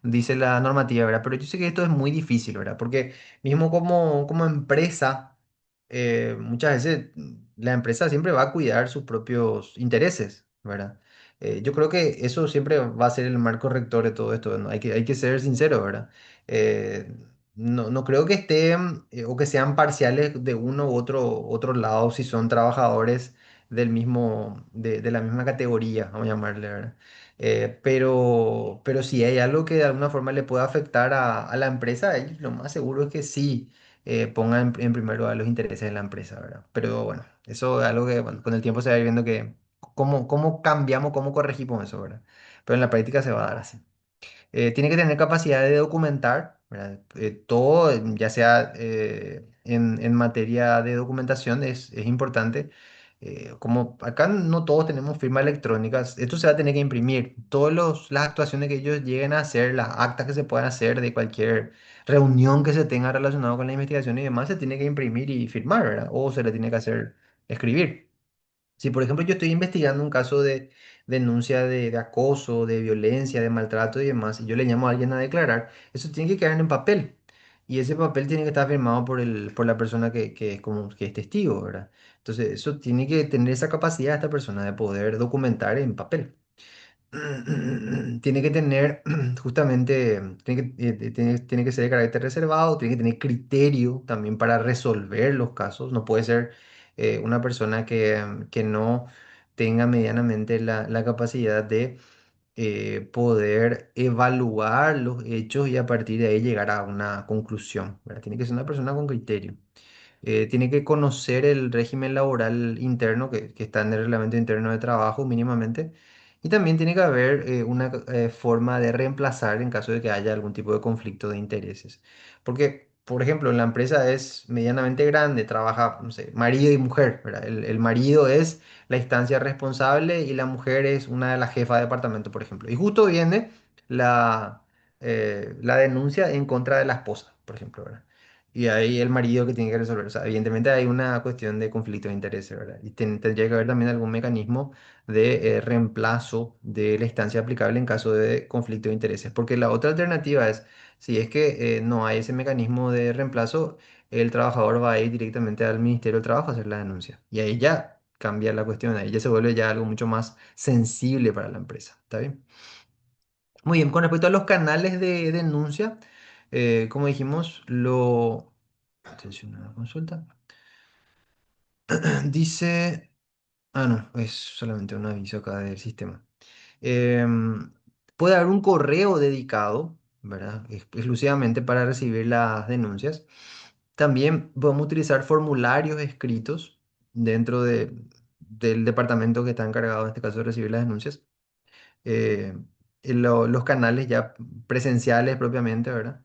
dice la normativa, ¿verdad? Pero yo sé que esto es muy difícil, ¿verdad? Porque mismo como empresa muchas veces la empresa siempre va a cuidar sus propios intereses, ¿verdad? Yo creo que eso siempre va a ser el marco rector de todo esto, ¿no? Hay que ser sincero, ¿verdad? Eh, no creo que estén o que sean parciales de uno u otro lado si son trabajadores de la misma categoría, vamos a llamarle, ¿verdad? Pero si hay algo que de alguna forma le pueda afectar a la empresa, lo más seguro es que sí ponga en primer lugar los intereses de la empresa, ¿verdad? Pero bueno, eso es algo que bueno, con el tiempo se va a ir viendo que cómo cambiamos, cómo corregimos eso, ¿verdad? Pero en la práctica se va a dar así. Tiene que tener capacidad de documentar, ¿verdad? Todo, ya sea en materia de documentación, es importante. Como acá no todos tenemos firmas electrónicas, esto se va a tener que imprimir. Todas las actuaciones que ellos lleguen a hacer, las actas que se puedan hacer de cualquier reunión que se tenga relacionado con la investigación y demás, se tiene que imprimir y firmar, ¿verdad? O se le tiene que hacer escribir. Si, por ejemplo, yo estoy investigando un caso de denuncia de acoso, de violencia, de maltrato y demás, y yo le llamo a alguien a declarar, eso tiene que quedar en papel. Y ese papel tiene que estar firmado por la persona que es como que es testigo, ¿verdad? Entonces, eso tiene que tener esa capacidad esta persona de poder documentar en papel. Tiene que tener justamente, tiene que ser de carácter reservado, tiene que tener criterio también para resolver los casos. No puede ser una persona que no tenga medianamente la capacidad de poder evaluar los hechos y a partir de ahí llegar a una conclusión, ¿verdad? Tiene que ser una persona con criterio. Tiene que conocer el régimen laboral interno que está en el reglamento interno de trabajo mínimamente. Y también tiene que haber una forma de reemplazar en caso de que haya algún tipo de conflicto de intereses. Porque por ejemplo, la empresa es medianamente grande, trabaja, no sé, marido y mujer, ¿verdad? El marido es la instancia responsable y la mujer es una de las jefas de departamento, por ejemplo. Y justo viene la, la denuncia en contra de la esposa, por ejemplo, ¿verdad? Y ahí el marido que tiene que resolver. O sea, evidentemente hay una cuestión de conflicto de intereses, ¿verdad? Y tendría que haber también algún mecanismo de reemplazo de la instancia aplicable en caso de conflicto de intereses. Porque la otra alternativa es, si es que no hay ese mecanismo de reemplazo, el trabajador va a ir directamente al Ministerio del Trabajo a hacer la denuncia. Y ahí ya cambia la cuestión, ahí ya se vuelve ya algo mucho más sensible para la empresa. ¿Está bien? Muy bien, con respecto a los canales de denuncia, como dijimos, lo... Atención a la consulta. Dice... Ah, no, es solamente un aviso acá del sistema. Em, Puede haber un correo dedicado, ¿verdad? Exclusivamente para recibir las denuncias. También podemos utilizar formularios escritos dentro del departamento que está encargado, en este caso, de recibir las denuncias. eh, los canales ya presenciales propiamente, ¿verdad?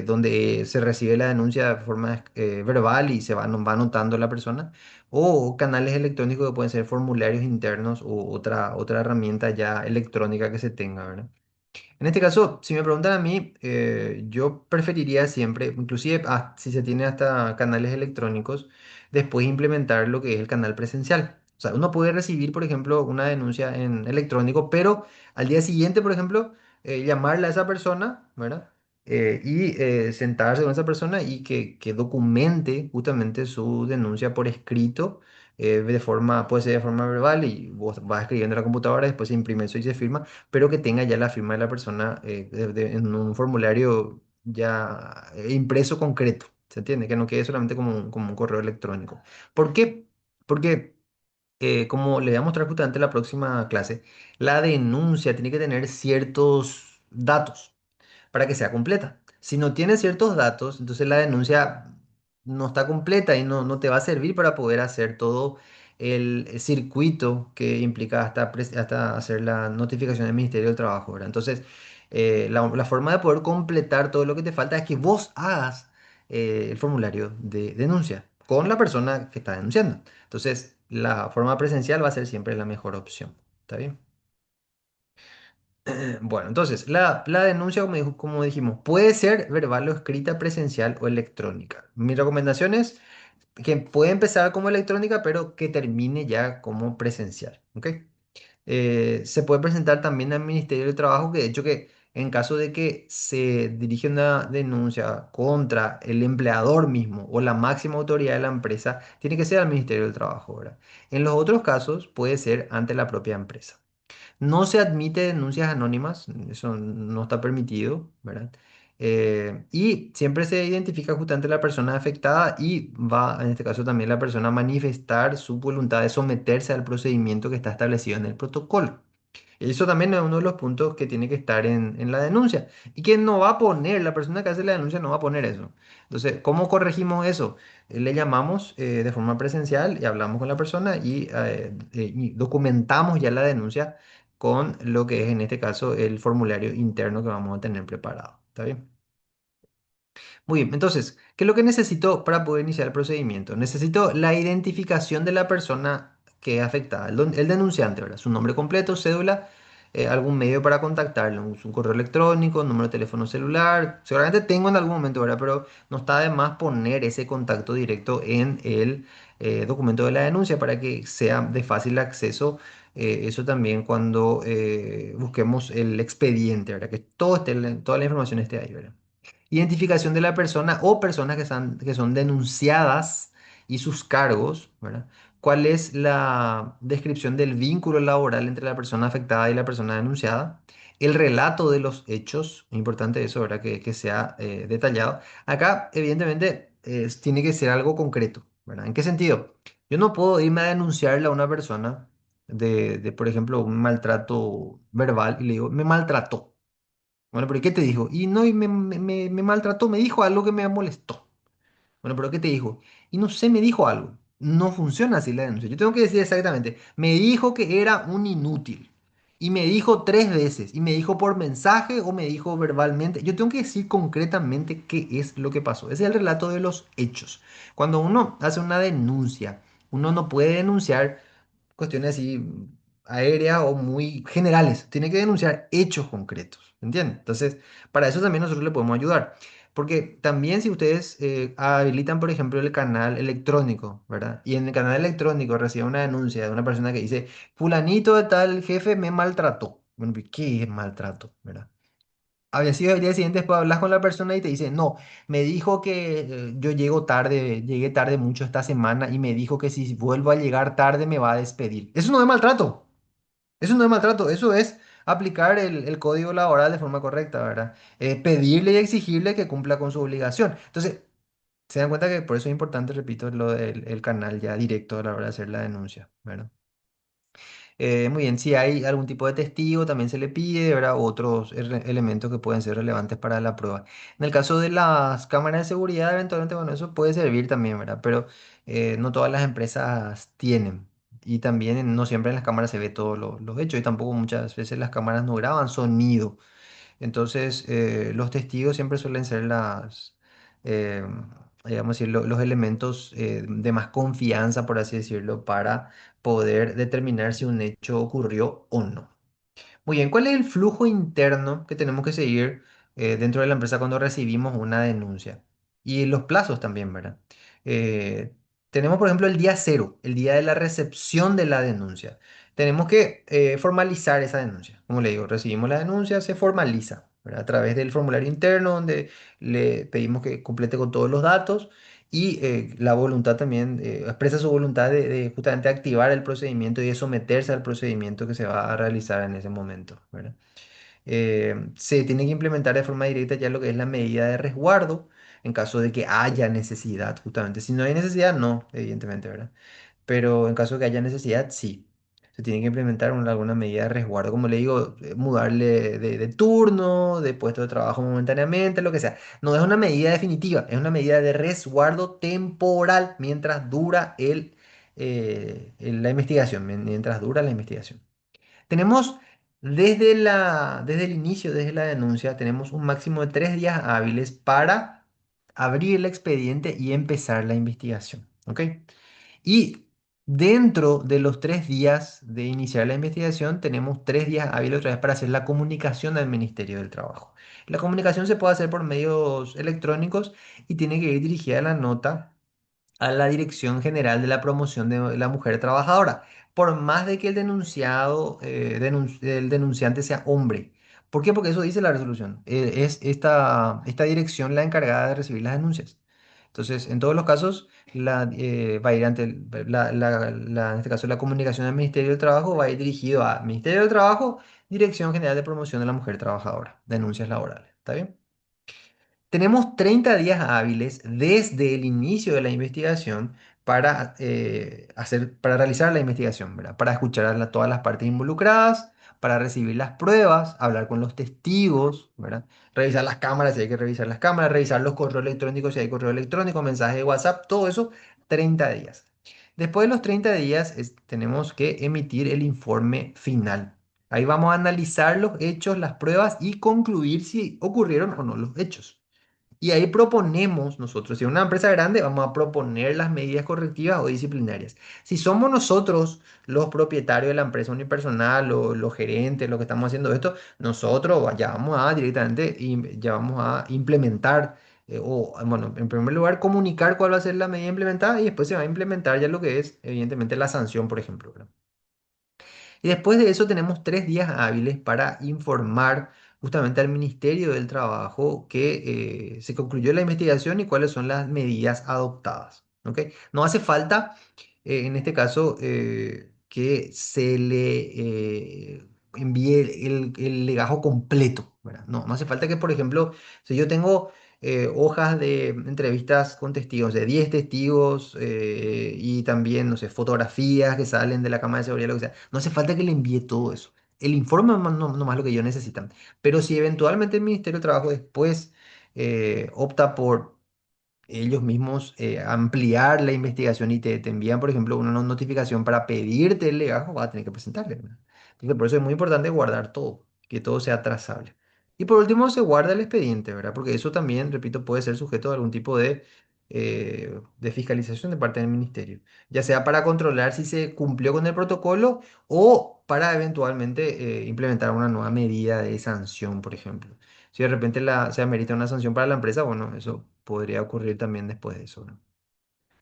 Donde se recibe la denuncia de forma verbal y se va anotando la persona, o canales electrónicos que pueden ser formularios internos o otra herramienta ya electrónica que se tenga, ¿verdad? En este caso, si me preguntan a mí, yo preferiría siempre, inclusive si se tiene hasta canales electrónicos, después implementar lo que es el canal presencial. O sea, uno puede recibir, por ejemplo, una denuncia en electrónico, pero al día siguiente, por ejemplo, llamarle a esa persona, ¿verdad? Sentarse con esa persona y que documente justamente su denuncia por escrito, de forma, puede ser de forma verbal y vos vas escribiendo en la computadora, después se imprime eso y se firma, pero que tenga ya la firma de la persona en un formulario ya impreso concreto. ¿Se entiende? Que no quede solamente como un correo electrónico. ¿Por qué? Porque, como le voy a mostrar justamente en la próxima clase, la denuncia tiene que tener ciertos datos para que sea completa. Si no tiene ciertos datos, entonces la denuncia no está completa y no te va a servir para poder hacer todo el circuito que implica hasta hacer la notificación del Ministerio del Trabajo, ¿verdad? Entonces, la forma de poder completar todo lo que te falta es que vos hagas el formulario de denuncia con la persona que está denunciando. Entonces, la forma presencial va a ser siempre la mejor opción. ¿Está bien? Bueno, entonces, la denuncia, como dijimos, puede ser verbal o escrita, presencial o electrónica. Mi recomendación es que puede empezar como electrónica, pero que termine ya como presencial. ¿Ok? Se puede presentar también al Ministerio del Trabajo, que de hecho que en caso de que se dirige una denuncia contra el empleador mismo o la máxima autoridad de la empresa, tiene que ser al Ministerio del Trabajo, ¿verdad? En los otros casos puede ser ante la propia empresa. No se admite denuncias anónimas, eso no está permitido, ¿verdad? Y siempre se identifica justamente la persona afectada y va, en este caso también la persona a manifestar su voluntad de someterse al procedimiento que está establecido en el protocolo. Eso también es uno de los puntos que tiene que estar en la denuncia y que no va a poner, la persona que hace la denuncia no va a poner eso. Entonces, ¿cómo corregimos eso? Le llamamos de forma presencial y hablamos con la persona y documentamos ya la denuncia con lo que es en este caso el formulario interno que vamos a tener preparado. ¿Está bien? Muy bien, entonces, ¿qué es lo que necesito para poder iniciar el procedimiento? Necesito la identificación de la persona que es afectada, el denunciante, ¿verdad? Su nombre completo, cédula, algún medio para contactarlo, un correo electrónico, un número de teléfono celular. Seguramente tengo en algún momento, ¿verdad? Pero no está de más poner ese contacto directo en el documento de la denuncia para que sea de fácil acceso. Eso también cuando busquemos el expediente, ¿verdad? Que todo esté, toda la información esté ahí, ¿verdad? Identificación de la persona o personas que son denunciadas y sus cargos, ¿verdad? ¿Cuál es la descripción del vínculo laboral entre la persona afectada y la persona denunciada? El relato de los hechos, es importante eso, ¿verdad? Que sea detallado. Acá, evidentemente, tiene que ser algo concreto, ¿verdad? ¿En qué sentido? Yo no puedo irme a denunciarle a una persona por ejemplo, un maltrato verbal y le digo, me maltrató. Bueno, pero ¿qué te dijo? Y no, y me maltrató, me dijo algo que me molestó. Bueno, pero ¿qué te dijo? Y no sé, me dijo algo. No funciona así la denuncia. Yo tengo que decir exactamente, me dijo que era un inútil. y me dijo 3 veces, y me dijo por mensaje o me dijo verbalmente. Yo tengo que decir concretamente qué es lo que pasó. Ese es el relato de los hechos. Cuando uno hace una denuncia, uno no puede denunciar cuestiones así aéreas o muy generales. Tiene que denunciar hechos concretos, ¿entiendes? Entonces, para eso también nosotros le podemos ayudar. Porque también si ustedes habilitan, por ejemplo, el canal electrónico, ¿verdad? Y en el canal electrónico reciben una denuncia de una persona que dice, fulanito de tal jefe me maltrató. Bueno, ¿qué es maltrato, verdad? Había sido el día siguiente, después hablas con la persona y te dice, no, me dijo que yo llegué tarde mucho esta semana y me dijo que si vuelvo a llegar tarde me va a despedir. Eso no es maltrato, eso no es maltrato, eso es aplicar el código laboral de forma correcta, ¿verdad? Pedirle y exigirle que cumpla con su obligación. Entonces, se dan cuenta que por eso es importante, repito, lo del el canal ya directo a la hora de hacer la denuncia, ¿verdad? Muy bien, si hay algún tipo de testigo, también se le pide, ¿verdad? U otros elementos que pueden ser relevantes para la prueba. En el caso de las cámaras de seguridad, eventualmente, bueno, eso puede servir también, ¿verdad? Pero no todas las empresas tienen. Y también no siempre en las cámaras se ve todos los hechos y tampoco muchas veces las cámaras no graban sonido. Entonces, los testigos siempre suelen ser eh, digamos decir, los elementos de más confianza, por así decirlo, para poder determinar si un hecho ocurrió o no. Muy bien, ¿cuál es el flujo interno que tenemos que seguir dentro de la empresa cuando recibimos una denuncia? Y los plazos también, ¿verdad? Eh, tenemos, por ejemplo, el día cero, el día de la recepción de la denuncia. Tenemos que formalizar esa denuncia. Como le digo, recibimos la denuncia, se formaliza, ¿verdad? A través del formulario interno donde le pedimos que complete con todos los datos y la voluntad también, expresa su voluntad de justamente activar el procedimiento y de someterse al procedimiento que se va a realizar en ese momento, ¿verdad? Se tiene que implementar de forma directa ya lo que es la medida de resguardo en caso de que haya necesidad, justamente. Si no hay necesidad, no, evidentemente, ¿verdad? Pero en caso de que haya necesidad, sí. Se tiene que implementar alguna medida de resguardo, como le digo, mudarle de turno, de puesto de trabajo momentáneamente, lo que sea. No es una medida definitiva, es una medida de resguardo temporal mientras dura la investigación, mientras dura la investigación. Tenemos desde el inicio, desde la denuncia, tenemos un máximo de 3 días hábiles para abrir el expediente y empezar la investigación. ¿Ok? Y dentro de los 3 días de iniciar la investigación, tenemos 3 días hábiles otra vez para hacer la comunicación al Ministerio del Trabajo. La comunicación se puede hacer por medios electrónicos y tiene que ir dirigida la nota a la Dirección General de la Promoción de la Mujer Trabajadora, por más de que el denunciado, el denunciante sea hombre. ¿Por qué? Porque eso dice la resolución. Es esta dirección la encargada de recibir las denuncias. Entonces, en todos los casos, va a ir ante en este caso, la comunicación del Ministerio del Trabajo va a ir dirigido a Ministerio del Trabajo, Dirección General de Promoción de la Mujer Trabajadora, denuncias laborales. ¿Está bien? Tenemos 30 días hábiles desde el inicio de la investigación para realizar la investigación, ¿verdad? Para escuchar a todas las partes involucradas, para recibir las pruebas, hablar con los testigos, ¿verdad? Revisar las cámaras si hay que revisar las cámaras, revisar los correos electrónicos si hay correo electrónico, mensaje de WhatsApp, todo eso, 30 días. Después de los 30 días, tenemos que emitir el informe final. Ahí vamos a analizar los hechos, las pruebas y concluir si ocurrieron o no los hechos. Y ahí proponemos nosotros, si es una empresa grande, vamos a proponer las medidas correctivas o disciplinarias. Si somos nosotros los propietarios de la empresa unipersonal o los gerentes, los que estamos haciendo esto, nosotros ya vamos a directamente ya vamos a implementar, bueno, en primer lugar, comunicar cuál va a ser la medida implementada y después se va a implementar ya lo que es, evidentemente, la sanción, por ejemplo, ¿verdad? Y después de eso tenemos 3 días hábiles para informar justamente al Ministerio del Trabajo que se concluyó la investigación y cuáles son las medidas adoptadas. ¿Ok? No hace falta, en este caso, que se le envíe el legajo completo, ¿verdad? No, no hace falta que, por ejemplo, si yo tengo hojas de entrevistas con testigos, de 10 testigos y también, no sé, fotografías que salen de la cámara de seguridad, lo que sea. No hace falta que le envíe todo eso. El informe no más lo que ellos necesitan. Pero si eventualmente el Ministerio de Trabajo después opta por ellos mismos ampliar la investigación y te envían, por ejemplo, una notificación para pedirte el legajo, vas a tener que presentarle, ¿verdad? Entonces, por eso es muy importante guardar todo, que todo sea trazable. Y por último, se guarda el expediente, ¿verdad? Porque eso también, repito, puede ser sujeto a algún tipo de fiscalización de parte del ministerio, ya sea para controlar si se cumplió con el protocolo o para eventualmente implementar una nueva medida de sanción, por ejemplo. Si de repente se amerita una sanción para la empresa, bueno, eso podría ocurrir también después de eso, ¿no?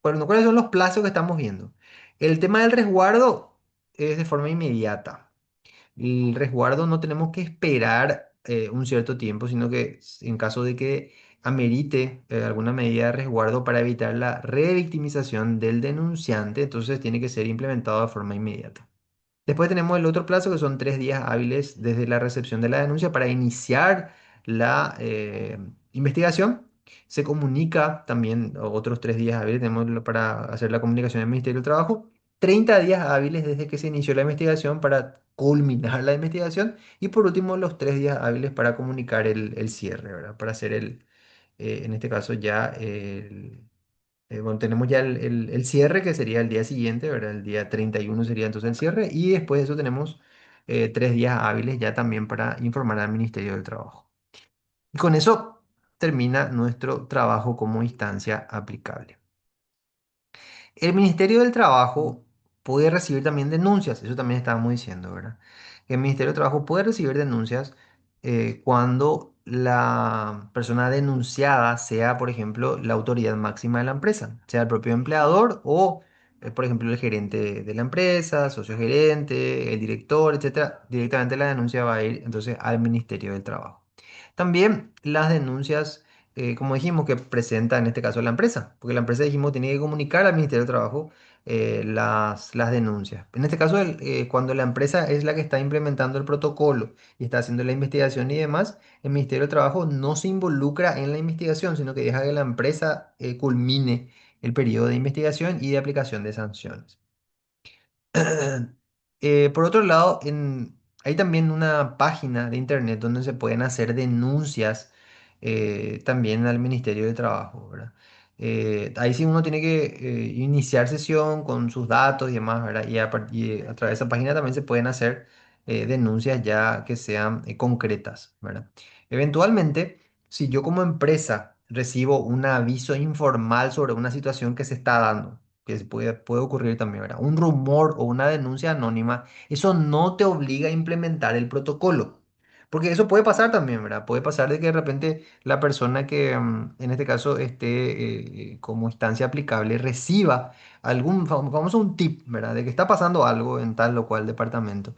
Bueno, ¿cuáles son los plazos que estamos viendo? El tema del resguardo es de forma inmediata. El resguardo no tenemos que esperar un cierto tiempo, sino que en caso de que amerite alguna medida de resguardo para evitar la revictimización del denunciante, entonces tiene que ser implementado de forma inmediata. Después tenemos el otro plazo que son 3 días hábiles desde la recepción de la denuncia para iniciar la investigación. Se comunica también otros 3 días hábiles, tenemos para hacer la comunicación del Ministerio del Trabajo. 30 días hábiles desde que se inició la investigación para culminar la investigación. Y por último, los 3 días hábiles para comunicar el cierre, ¿verdad? Para hacer en este caso ya bueno, tenemos ya el cierre, que sería el día siguiente, ¿verdad? El día 31 sería entonces el cierre, y después de eso tenemos 3 días hábiles ya también para informar al Ministerio del Trabajo. Y con eso termina nuestro trabajo como instancia aplicable. El Ministerio del Trabajo puede recibir también denuncias, eso también estábamos diciendo, ¿verdad? El Ministerio del Trabajo puede recibir denuncias cuando la persona denunciada sea, por ejemplo, la autoridad máxima de la empresa, sea el propio empleador o, por ejemplo, el gerente de la empresa, socio gerente, el director, etcétera. Directamente la denuncia va a ir entonces al Ministerio del Trabajo. También las denuncias como dijimos, que presenta en este caso la empresa, porque la empresa dijimos tiene que comunicar al Ministerio del Trabajo las denuncias. En este caso, cuando la empresa es la que está implementando el protocolo y está haciendo la investigación y demás, el Ministerio del Trabajo no se involucra en la investigación, sino que deja que la empresa culmine el periodo de investigación y de aplicación de sanciones. Por otro lado, hay también una página de internet donde se pueden hacer denuncias también al Ministerio de Trabajo, ¿verdad? Ahí sí uno tiene que iniciar sesión con sus datos y demás, ¿verdad? Y a través de esa página también se pueden hacer denuncias ya que sean concretas, ¿verdad? Eventualmente, si yo como empresa recibo un aviso informal sobre una situación que se está dando, que puede ocurrir también, ¿verdad? Un rumor o una denuncia anónima, eso no te obliga a implementar el protocolo. Porque eso puede pasar también, ¿verdad? Puede pasar de que de repente la persona que en este caso esté como instancia aplicable reciba vamos a un tip, ¿verdad? De que está pasando algo en tal o cual departamento.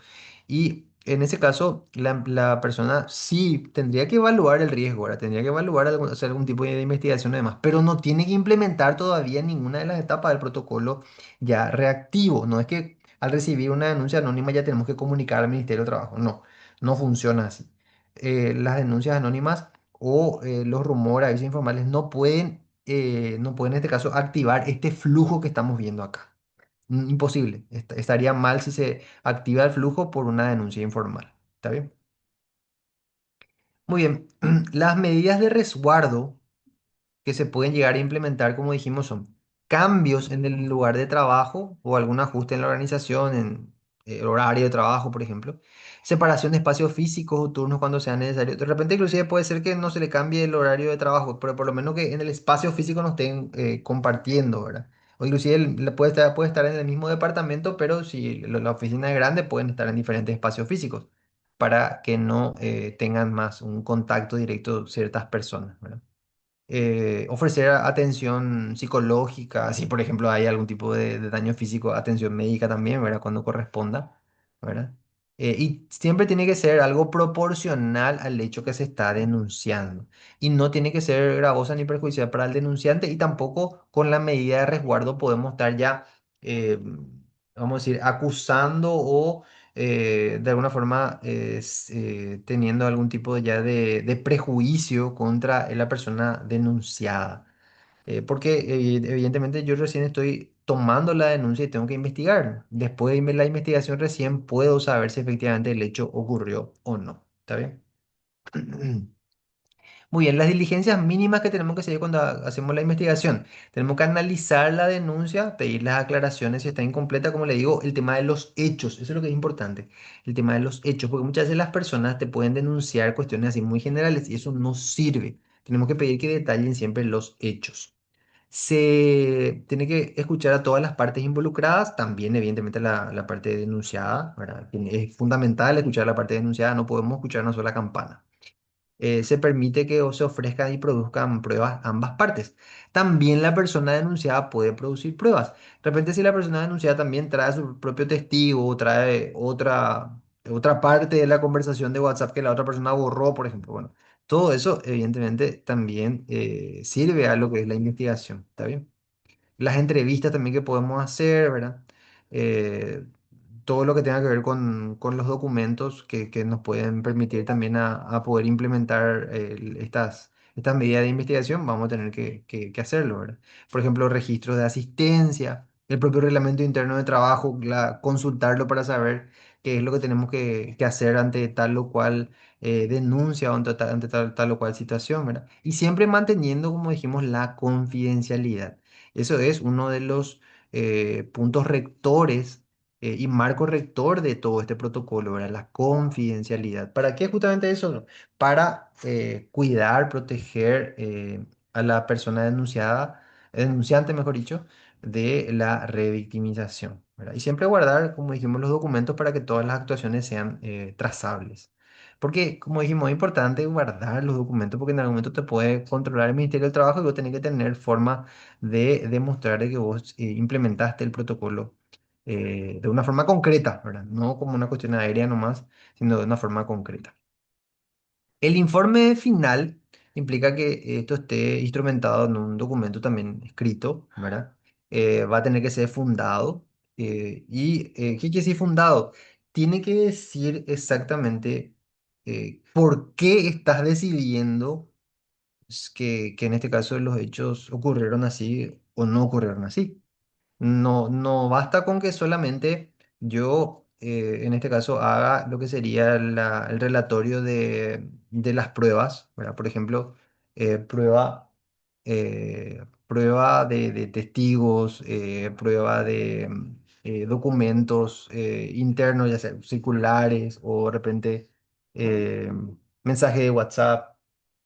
Y en ese caso, la persona sí tendría que evaluar el riesgo, ¿verdad? Tendría que evaluar, hacer algún tipo de investigación y demás, pero no tiene que implementar todavía ninguna de las etapas del protocolo ya reactivo. No es que al recibir una denuncia anónima ya tenemos que comunicar al Ministerio de Trabajo. No, no funciona así. Las denuncias anónimas o los rumores, avisos informales no pueden en este caso activar este flujo que estamos viendo acá. Imposible. Estaría mal si se activa el flujo por una denuncia informal. ¿Está bien? Muy bien. Las medidas de resguardo que se pueden llegar a implementar, como dijimos, son cambios en el lugar de trabajo o algún ajuste en la organización, en el horario de trabajo, por ejemplo. Separación de espacios físicos o turnos cuando sea necesario. De repente, inclusive puede ser que no se le cambie el horario de trabajo, pero por lo menos que en el espacio físico no estén compartiendo, ¿verdad? O inclusive puede estar en el mismo departamento, pero si la oficina es grande, pueden estar en diferentes espacios físicos para que no tengan más un contacto directo ciertas personas, ¿verdad? Ofrecer atención psicológica, si por ejemplo hay algún tipo de daño físico, atención médica también, ¿verdad? Cuando corresponda, ¿verdad? Y siempre tiene que ser algo proporcional al hecho que se está denunciando. Y no tiene que ser gravosa ni perjudicial para el denunciante y tampoco con la medida de resguardo podemos estar ya, eh, vamos a decir, acusando o de alguna forma teniendo algún tipo ya de prejuicio contra la persona denunciada. Porque evidentemente yo recién estoy tomando la denuncia y tengo que investigar. Después de la investigación recién puedo saber si efectivamente el hecho ocurrió o no. ¿Está bien? Muy bien, las diligencias mínimas que tenemos que seguir cuando hacemos la investigación. Tenemos que analizar la denuncia, pedir las aclaraciones si está incompleta, como le digo, el tema de los hechos, eso es lo que es importante, el tema de los hechos, porque muchas veces las personas te pueden denunciar cuestiones así muy generales y eso no sirve. Tenemos que pedir que detallen siempre los hechos. Se tiene que escuchar a todas las partes involucradas, también evidentemente la parte denunciada, ¿verdad? Es fundamental escuchar la parte denunciada, no podemos escuchar una sola campana. Se permite que se ofrezcan y produzcan pruebas ambas partes. También la persona denunciada puede producir pruebas. De repente, si la persona denunciada también trae su propio testigo o trae otra parte de la conversación de WhatsApp que la otra persona borró, por ejemplo, bueno, todo eso evidentemente también sirve a lo que es la investigación. ¿Está bien? Las entrevistas también que podemos hacer, ¿verdad? Eh, todo lo que tenga que ver con los documentos que nos pueden permitir también a poder implementar estas medidas de investigación, vamos a tener que hacerlo, ¿verdad? Por ejemplo, registros de asistencia, el propio reglamento interno de trabajo, consultarlo para saber qué es lo que tenemos que hacer ante tal o cual denuncia o ante tal o cual situación, ¿verdad? Y siempre manteniendo, como dijimos, la confidencialidad. Eso es uno de los puntos rectores y marco rector de todo este protocolo, ¿verdad? La confidencialidad. ¿Para qué justamente eso? Para cuidar, proteger a la persona denunciada, denunciante, mejor dicho, de la revictimización, ¿verdad? Y siempre guardar, como dijimos, los documentos para que todas las actuaciones sean trazables. Porque, como dijimos, es importante guardar los documentos porque en algún momento te puede controlar el Ministerio del Trabajo y vos tenés que tener forma de demostrar de que vos implementaste el protocolo de una forma concreta, ¿verdad? No como una cuestión aérea nomás, sino de una forma concreta. El informe final implica que esto esté instrumentado en un documento también escrito, ¿verdad? Va a tener que ser fundado. ¿Qué quiere decir fundado? Tiene que decir exactamente por qué estás decidiendo que en este caso los hechos ocurrieron así o no ocurrieron así. No, no basta con que solamente yo, en este caso, haga lo que sería el relatorio de las pruebas, ¿verdad? Por ejemplo, prueba de testigos, prueba de documentos internos, ya sea circulares o de repente eh, mensaje de WhatsApp,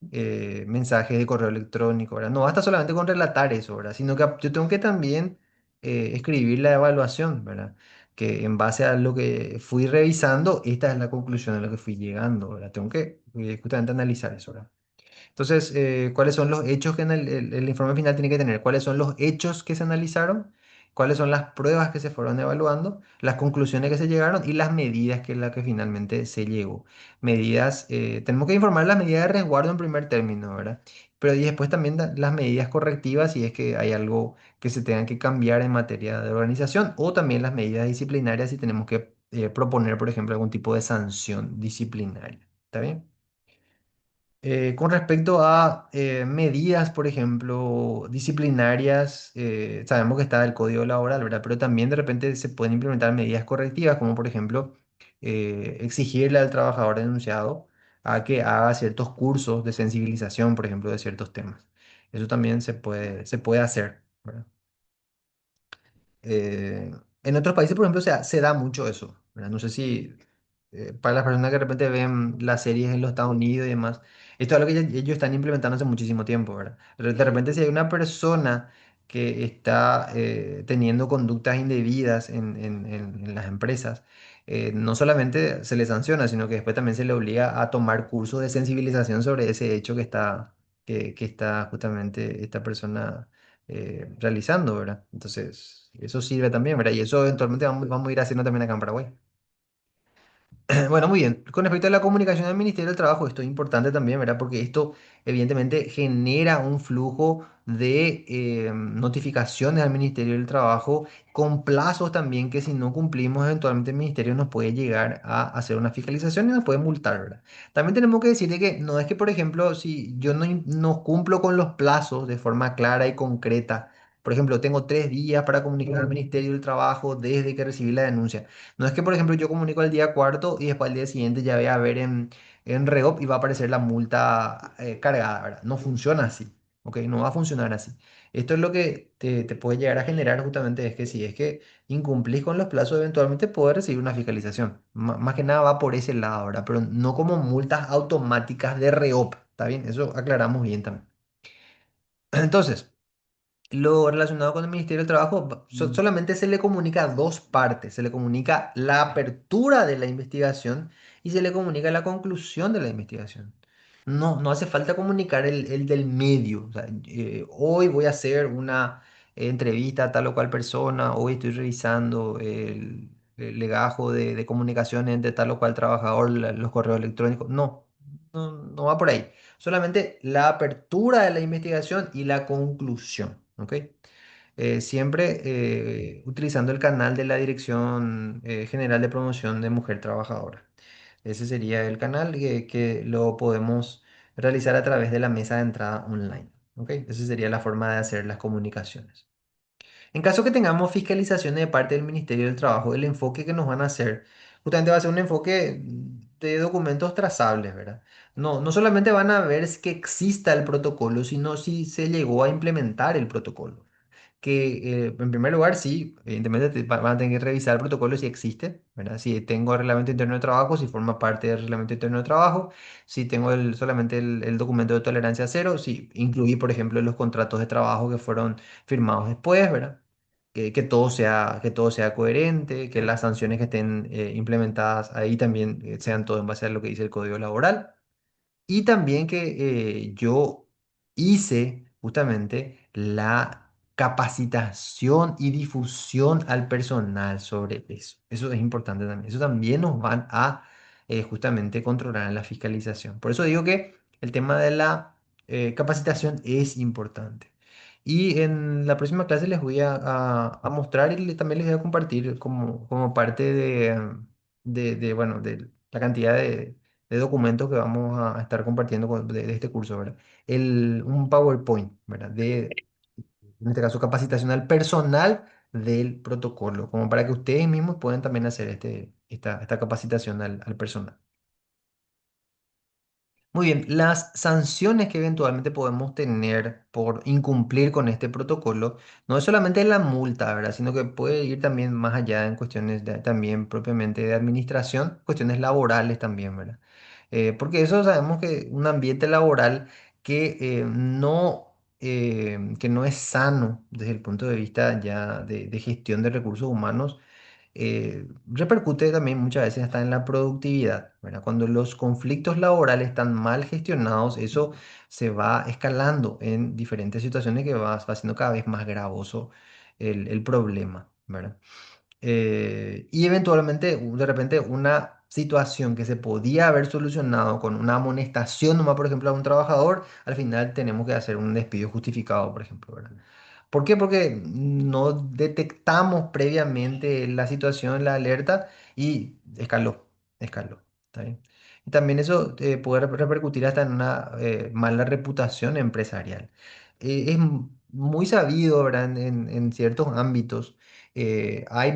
mensajes de correo electrónico, ¿verdad? No basta solamente con relatar eso, ¿verdad? Sino que yo tengo que también escribir la evaluación, ¿verdad? Que en base a lo que fui revisando, esta es la conclusión a la que fui llegando, ¿verdad? Tengo que justamente analizar eso, ¿verdad? Entonces, ¿cuáles son los hechos que el informe final tiene que tener? ¿Cuáles son los hechos que se analizaron? ¿Cuáles son las pruebas que se fueron evaluando? Las conclusiones que se llegaron y las medidas que es la que finalmente se llegó. Medidas, tenemos que informar las medidas de resguardo en primer término, ¿verdad? Pero y después también las medidas correctivas si es que hay algo que se tenga que cambiar en materia de organización o también las medidas disciplinarias si tenemos que proponer, por ejemplo, algún tipo de sanción disciplinaria. ¿Está bien? Con respecto a medidas, por ejemplo, disciplinarias, sabemos que está el código laboral, ¿verdad? Pero también de repente se pueden implementar medidas correctivas, como por ejemplo exigirle al trabajador denunciado a que haga ciertos cursos de sensibilización, por ejemplo, de ciertos temas. Eso también se puede hacer, ¿verdad? En otros países, por ejemplo, se da mucho eso, ¿verdad? No sé si para las personas que de repente ven las series en los Estados Unidos y demás, esto es algo que ellos están implementando hace muchísimo tiempo, ¿verdad? De repente si hay una persona que está teniendo conductas indebidas en las empresas, no solamente se le sanciona, sino que después también se le obliga a tomar cursos de sensibilización sobre ese hecho que está justamente esta persona realizando, ¿verdad? Entonces, eso sirve también, ¿verdad? Y eso eventualmente vamos a ir haciendo también acá en Paraguay. Bueno, muy bien. Con respecto a la comunicación del Ministerio del Trabajo, esto es importante también, ¿verdad? Porque esto evidentemente genera un flujo de notificaciones al Ministerio del Trabajo con plazos también que si no cumplimos, eventualmente el Ministerio nos puede llegar a hacer una fiscalización y nos puede multar, ¿verdad? También tenemos que decir de que no es que, por ejemplo, si yo no cumplo con los plazos de forma clara y concreta, por ejemplo, tengo 3 días para comunicar al Ministerio del Trabajo desde que recibí la denuncia. No es que, por ejemplo, yo comunico el día cuarto y después al día siguiente ya voy a ver en Reop y va a aparecer la multa cargada, ¿verdad? No funciona así, ¿ok? No va a funcionar así. Esto es lo que te puede llegar a generar justamente es que si es que incumplís con los plazos, eventualmente puedes recibir una fiscalización. Más que nada va por ese lado, ¿verdad? Pero no como multas automáticas de Reop, ¿está bien? Eso aclaramos bien también. Entonces, lo relacionado con el Ministerio del Trabajo, solamente se le comunica a dos partes. Se le comunica la apertura de la investigación y se le comunica la conclusión de la investigación. No hace falta comunicar el del medio. O sea, hoy voy a hacer una entrevista a tal o cual persona, hoy estoy revisando el legajo de comunicación entre tal o cual trabajador, los correos electrónicos. No va por ahí. Solamente la apertura de la investigación y la conclusión, ¿ok? Siempre utilizando el canal de la Dirección General de Promoción de Mujer Trabajadora. Ese sería el canal que lo podemos realizar a través de la mesa de entrada online, ¿ok? Esa sería la forma de hacer las comunicaciones. En caso que tengamos fiscalizaciones de parte del Ministerio del Trabajo, el enfoque que nos van a hacer justamente va a ser un enfoque de documentos trazables, ¿verdad? No solamente van a ver que exista el protocolo, sino si se llegó a implementar el protocolo. Que en primer lugar, sí, evidentemente van a tener que revisar el protocolo si existe, ¿verdad? Si tengo el reglamento interno de trabajo, si forma parte del reglamento interno de trabajo, si tengo solamente el documento de tolerancia cero, si incluí, por ejemplo, los contratos de trabajo que fueron firmados después, ¿verdad? Que todo sea coherente, que las sanciones que estén implementadas ahí también sean todo en base a lo que dice el Código Laboral. Y también que yo hice justamente la capacitación y difusión al personal sobre eso. Eso es importante también. Eso también nos van a justamente controlar en la fiscalización. Por eso digo que el tema de la capacitación es importante. Y en la próxima clase les voy a mostrar y también les voy a compartir como parte bueno, de la cantidad de documentos que vamos a estar compartiendo de este curso, ¿verdad? Un PowerPoint, ¿verdad? En este caso, capacitación al personal del protocolo, como para que ustedes mismos puedan también hacer esta capacitación al personal. Muy bien, las sanciones que eventualmente podemos tener por incumplir con este protocolo no es solamente la multa, ¿verdad? Sino que puede ir también más allá en cuestiones también propiamente de administración, cuestiones laborales también, ¿verdad? Porque eso sabemos que un ambiente laboral que no es sano desde el punto de vista ya de gestión de recursos humanos repercute también muchas veces hasta en la productividad, ¿verdad? Cuando los conflictos laborales están mal gestionados, eso se va escalando en diferentes situaciones que va haciendo cada vez más gravoso el problema, ¿verdad? Y eventualmente, de repente, una situación que se podía haber solucionado con una amonestación nomás, por ejemplo, a un trabajador, al final tenemos que hacer un despido justificado, por ejemplo, ¿verdad? ¿Por qué? Porque no detectamos previamente la situación, la alerta y escaló, ¿está bien? Y también eso puede repercutir hasta en una mala reputación empresarial. Muy sabido, ¿verdad? En ciertos ámbitos hay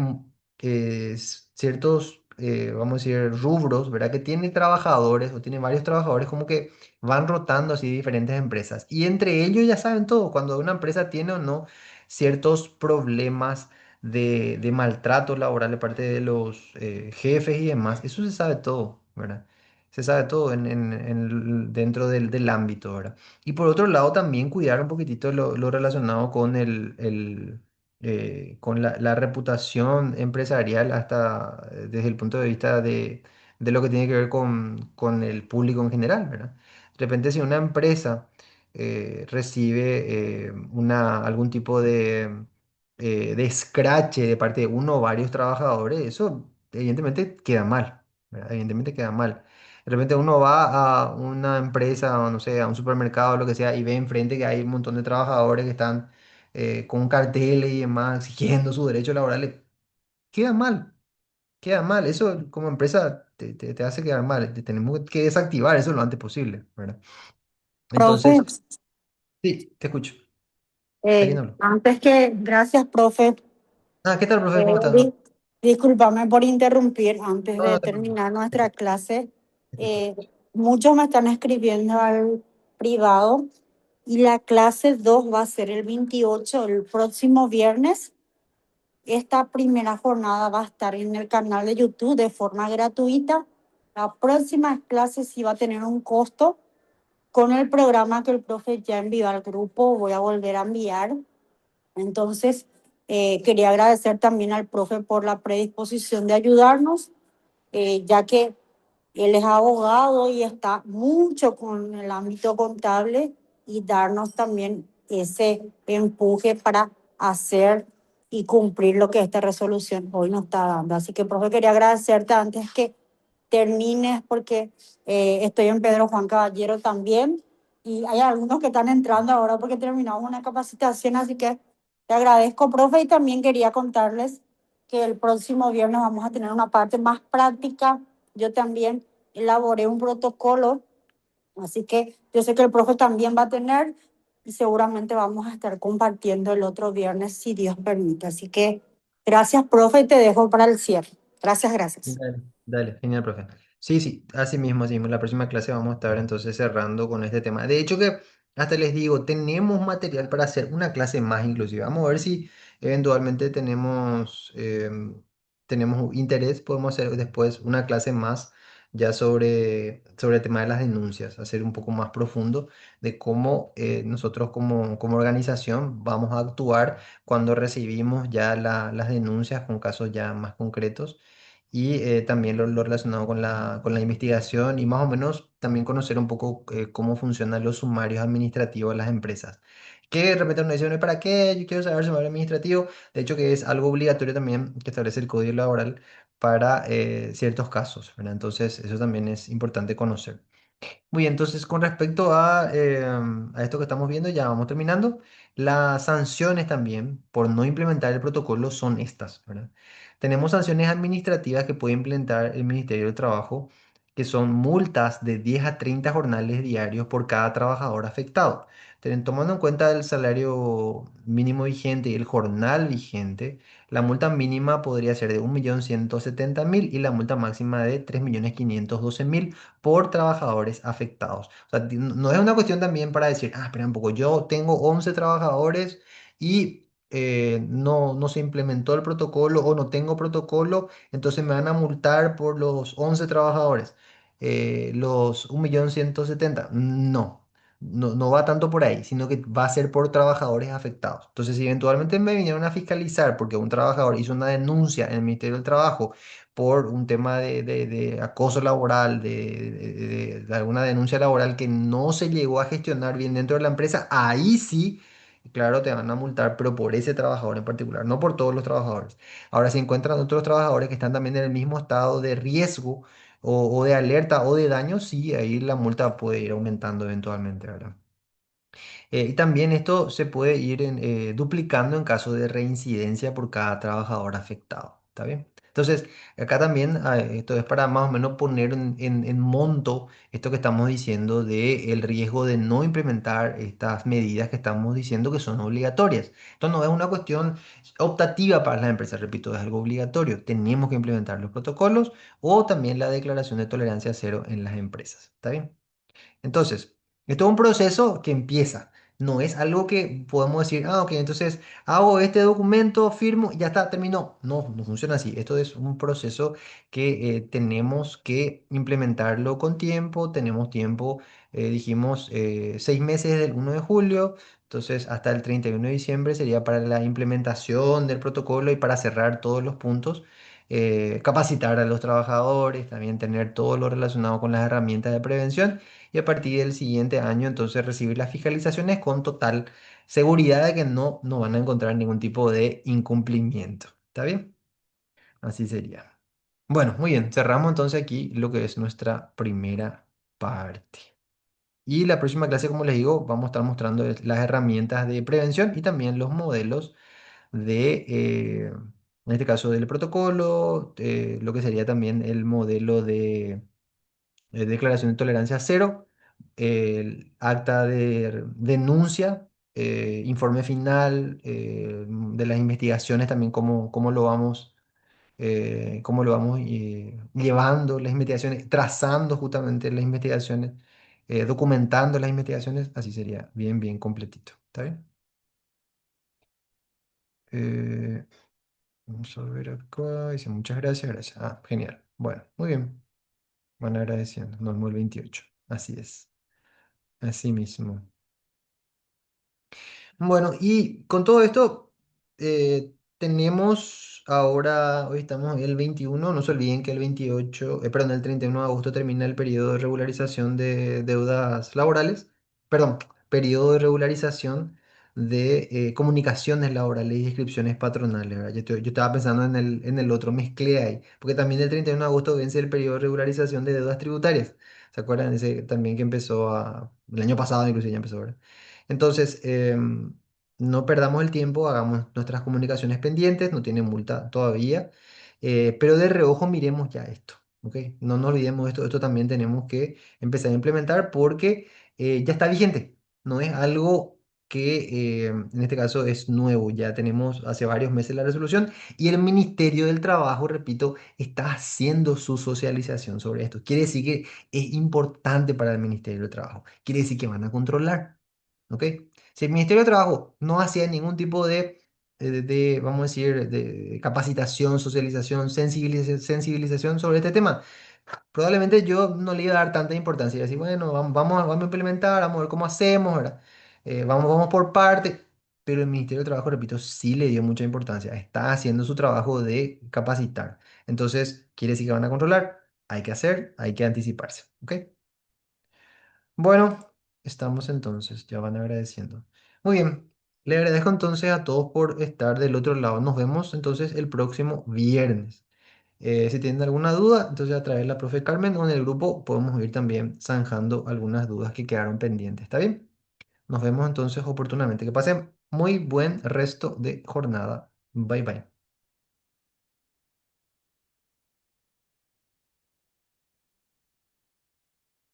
ciertos, vamos a decir, rubros, ¿verdad? Que tienen trabajadores o tienen varios trabajadores como que van rotando así diferentes empresas. Y entre ellos ya saben todo, cuando una empresa tiene o no ciertos problemas de maltrato laboral de parte de los jefes y demás, eso se sabe todo, ¿verdad? Se sabe todo dentro del ámbito, ¿verdad? Y por otro lado, también cuidar un poquitito lo relacionado con con la reputación empresarial hasta desde el punto de vista de lo que tiene que ver con el público en general, ¿verdad? De repente, si una empresa recibe algún tipo de escrache de parte de uno o varios trabajadores, eso evidentemente queda mal, ¿verdad? Evidentemente queda mal. De repente uno va a una empresa, o no sé, a un supermercado o lo que sea, y ve enfrente que hay un montón de trabajadores que están con carteles y demás exigiendo sus derechos laborales. Queda mal, queda mal. Eso como empresa te hace quedar mal. Tenemos que desactivar eso lo antes posible, ¿verdad? Profe, Entonces, sí, te escucho. ¿A quién hablo? gracias, profe. Ah, ¿qué tal, profe? ¿Cómo estás? Discúlpame por interrumpir antes No, de no te preocupes. terminar Te nuestra escucho. clase. Te escucho. Eh, muchos me están escribiendo al privado y la clase 2 va a ser el 28, el próximo viernes. Esta primera jornada va a estar en el canal de YouTube de forma gratuita. La próxima clase sí va a tener un costo. Con el programa que el profe ya envió al grupo, voy a volver a enviar. Entonces, quería agradecer también al profe por la predisposición de ayudarnos, ya que él es abogado y está mucho con el ámbito contable y darnos también ese empuje para hacer y cumplir lo que esta resolución hoy nos está dando. Así que, profe, quería agradecerte antes que termines porque estoy en Pedro Juan Caballero también y hay algunos que están entrando ahora porque terminamos una capacitación, así que te agradezco, profe, y también quería contarles que el próximo viernes vamos a tener una parte más práctica. Yo también elaboré un protocolo, así que yo sé que el profe también va a tener y seguramente vamos a estar compartiendo el otro viernes si Dios permite. Así que gracias, profe, y te dejo para el cierre. Gracias, gracias. Dale, dale, genial, profe. Sí, sí, así mismo. La próxima clase vamos a estar entonces cerrando con este tema. De hecho que hasta les digo, tenemos material para hacer una clase más inclusiva. Vamos a ver si eventualmente tenemos interés, podemos hacer después una clase más ya sobre el tema de las denuncias, hacer un poco más profundo de cómo nosotros como organización vamos a actuar cuando recibimos ya las denuncias con casos ya más concretos y también lo relacionado con la investigación y más o menos también conocer un poco cómo funcionan los sumarios administrativos de las empresas. Que de repente uno dice, "Bueno, ¿para qué? Yo quiero saber sumario administrativo". De hecho, que es algo obligatorio también que establece el Código Laboral para ciertos casos, ¿verdad? Entonces, eso también es importante conocer. Muy bien, entonces con respecto a esto que estamos viendo, ya vamos terminando. Las sanciones también por no implementar el protocolo son estas, ¿verdad? Tenemos sanciones administrativas que puede implementar el Ministerio del Trabajo, que son multas de 10 a 30 jornales diarios por cada trabajador afectado. Tomando en cuenta el salario mínimo vigente y el jornal vigente, la multa mínima podría ser de 1.170.000 y la multa máxima de 3.512.000 por trabajadores afectados. O sea, no es una cuestión también para decir, espera un poco, yo tengo 11 trabajadores y no se implementó el protocolo o no tengo protocolo, entonces me van a multar por los 11 trabajadores, los 1.170.000. No va tanto por ahí, sino que va a ser por trabajadores afectados. Entonces, si eventualmente me vinieron a fiscalizar porque un trabajador hizo una denuncia en el Ministerio del Trabajo por un tema de acoso laboral, de alguna denuncia laboral que no se llegó a gestionar bien dentro de la empresa, ahí sí, claro, te van a multar, pero por ese trabajador en particular, no por todos los trabajadores. Ahora, si encuentran otros trabajadores que están también en el mismo estado de riesgo o de alerta o de daño, sí, ahí la multa puede ir aumentando eventualmente, ¿verdad? Y también esto se puede ir duplicando en caso de reincidencia por cada trabajador afectado. ¿Está bien? Entonces, acá también esto es para más o menos poner en monto esto que estamos diciendo de el riesgo de no implementar estas medidas que estamos diciendo que son obligatorias. Esto no es una cuestión optativa para las empresas, repito, es algo obligatorio. Tenemos que implementar los protocolos o también la declaración de tolerancia cero en las empresas. ¿Está bien? Entonces, es todo un proceso que empieza. No es algo que podemos decir, ok, entonces hago este documento, firmo y ya está, terminó. No, no funciona así. Esto es un proceso que tenemos que implementarlo con tiempo. Tenemos tiempo, dijimos, 6 meses del 1 de julio. Entonces, hasta el 31 de diciembre sería para la implementación del protocolo y para cerrar todos los puntos. Capacitar a los trabajadores, también tener todo lo relacionado con las herramientas de prevención y a partir del siguiente año entonces recibir las fiscalizaciones con total seguridad de que no van a encontrar ningún tipo de incumplimiento. ¿Está bien? Así sería. Bueno, muy bien, cerramos entonces aquí lo que es nuestra primera parte. Y la próxima clase, como les digo, vamos a estar mostrando las herramientas de prevención y también los modelos en este caso, del protocolo, lo que sería también el modelo de declaración de tolerancia cero, el acta de denuncia, informe final de las investigaciones también, cómo lo vamos cómo lo vamos llevando las investigaciones, trazando justamente las investigaciones, documentando las investigaciones, así sería bien, bien completito. ¿Está bien? Eh, Vamos a ver acá. Dice muchas gracias, gracias. Ah, genial. Bueno, muy bien. Van agradeciendo. Normal el 28. Así es. Así mismo. Bueno, y con todo esto, tenemos ahora, hoy estamos el 21, no se olviden que el 28, perdón, el 31 de agosto termina el periodo de regularización de deudas laborales, perdón, periodo de regularización de comunicaciones laborales y inscripciones patronales, ¿verdad? Yo estaba pensando en el otro, mezclé ahí, porque también el 31 de agosto vence el periodo de regularización de deudas tributarias. ¿Se acuerdan? Ese también que empezó el año pasado, incluso ya empezó, ¿verdad? Entonces, no perdamos el tiempo, hagamos nuestras comunicaciones pendientes, no tiene multa todavía, pero de reojo miremos ya esto, ¿ok? No nos olvidemos de esto, esto también tenemos que empezar a implementar porque ya está vigente, no es algo que en este caso es nuevo, ya tenemos hace varios meses la resolución y el Ministerio del Trabajo, repito, está haciendo su socialización sobre esto. Quiere decir que es importante para el Ministerio del Trabajo, quiere decir que van a controlar. ¿Ok? Si el Ministerio de Trabajo no hacía ningún tipo vamos a decir, de capacitación, socialización, sensibilización sobre este tema, probablemente yo no le iba a dar tanta importancia. Y decir, bueno, vamos a implementar, vamos a ver cómo hacemos, ¿verdad? Vamos por parte. Pero el Ministerio de Trabajo, repito, sí le dio mucha importancia. Está haciendo su trabajo de capacitar. Entonces, quiere decir que van a controlar. Hay que hacer, hay que anticiparse. ¿Ok? Bueno, estamos entonces, ya van agradeciendo. Muy bien, le agradezco entonces a todos por estar del otro lado. Nos vemos entonces el próximo viernes. Si tienen alguna duda, entonces a través de la profe Carmen o en el grupo podemos ir también zanjando algunas dudas que quedaron pendientes. ¿Está bien? Nos vemos entonces oportunamente. Que pasen muy buen resto de jornada. Bye bye.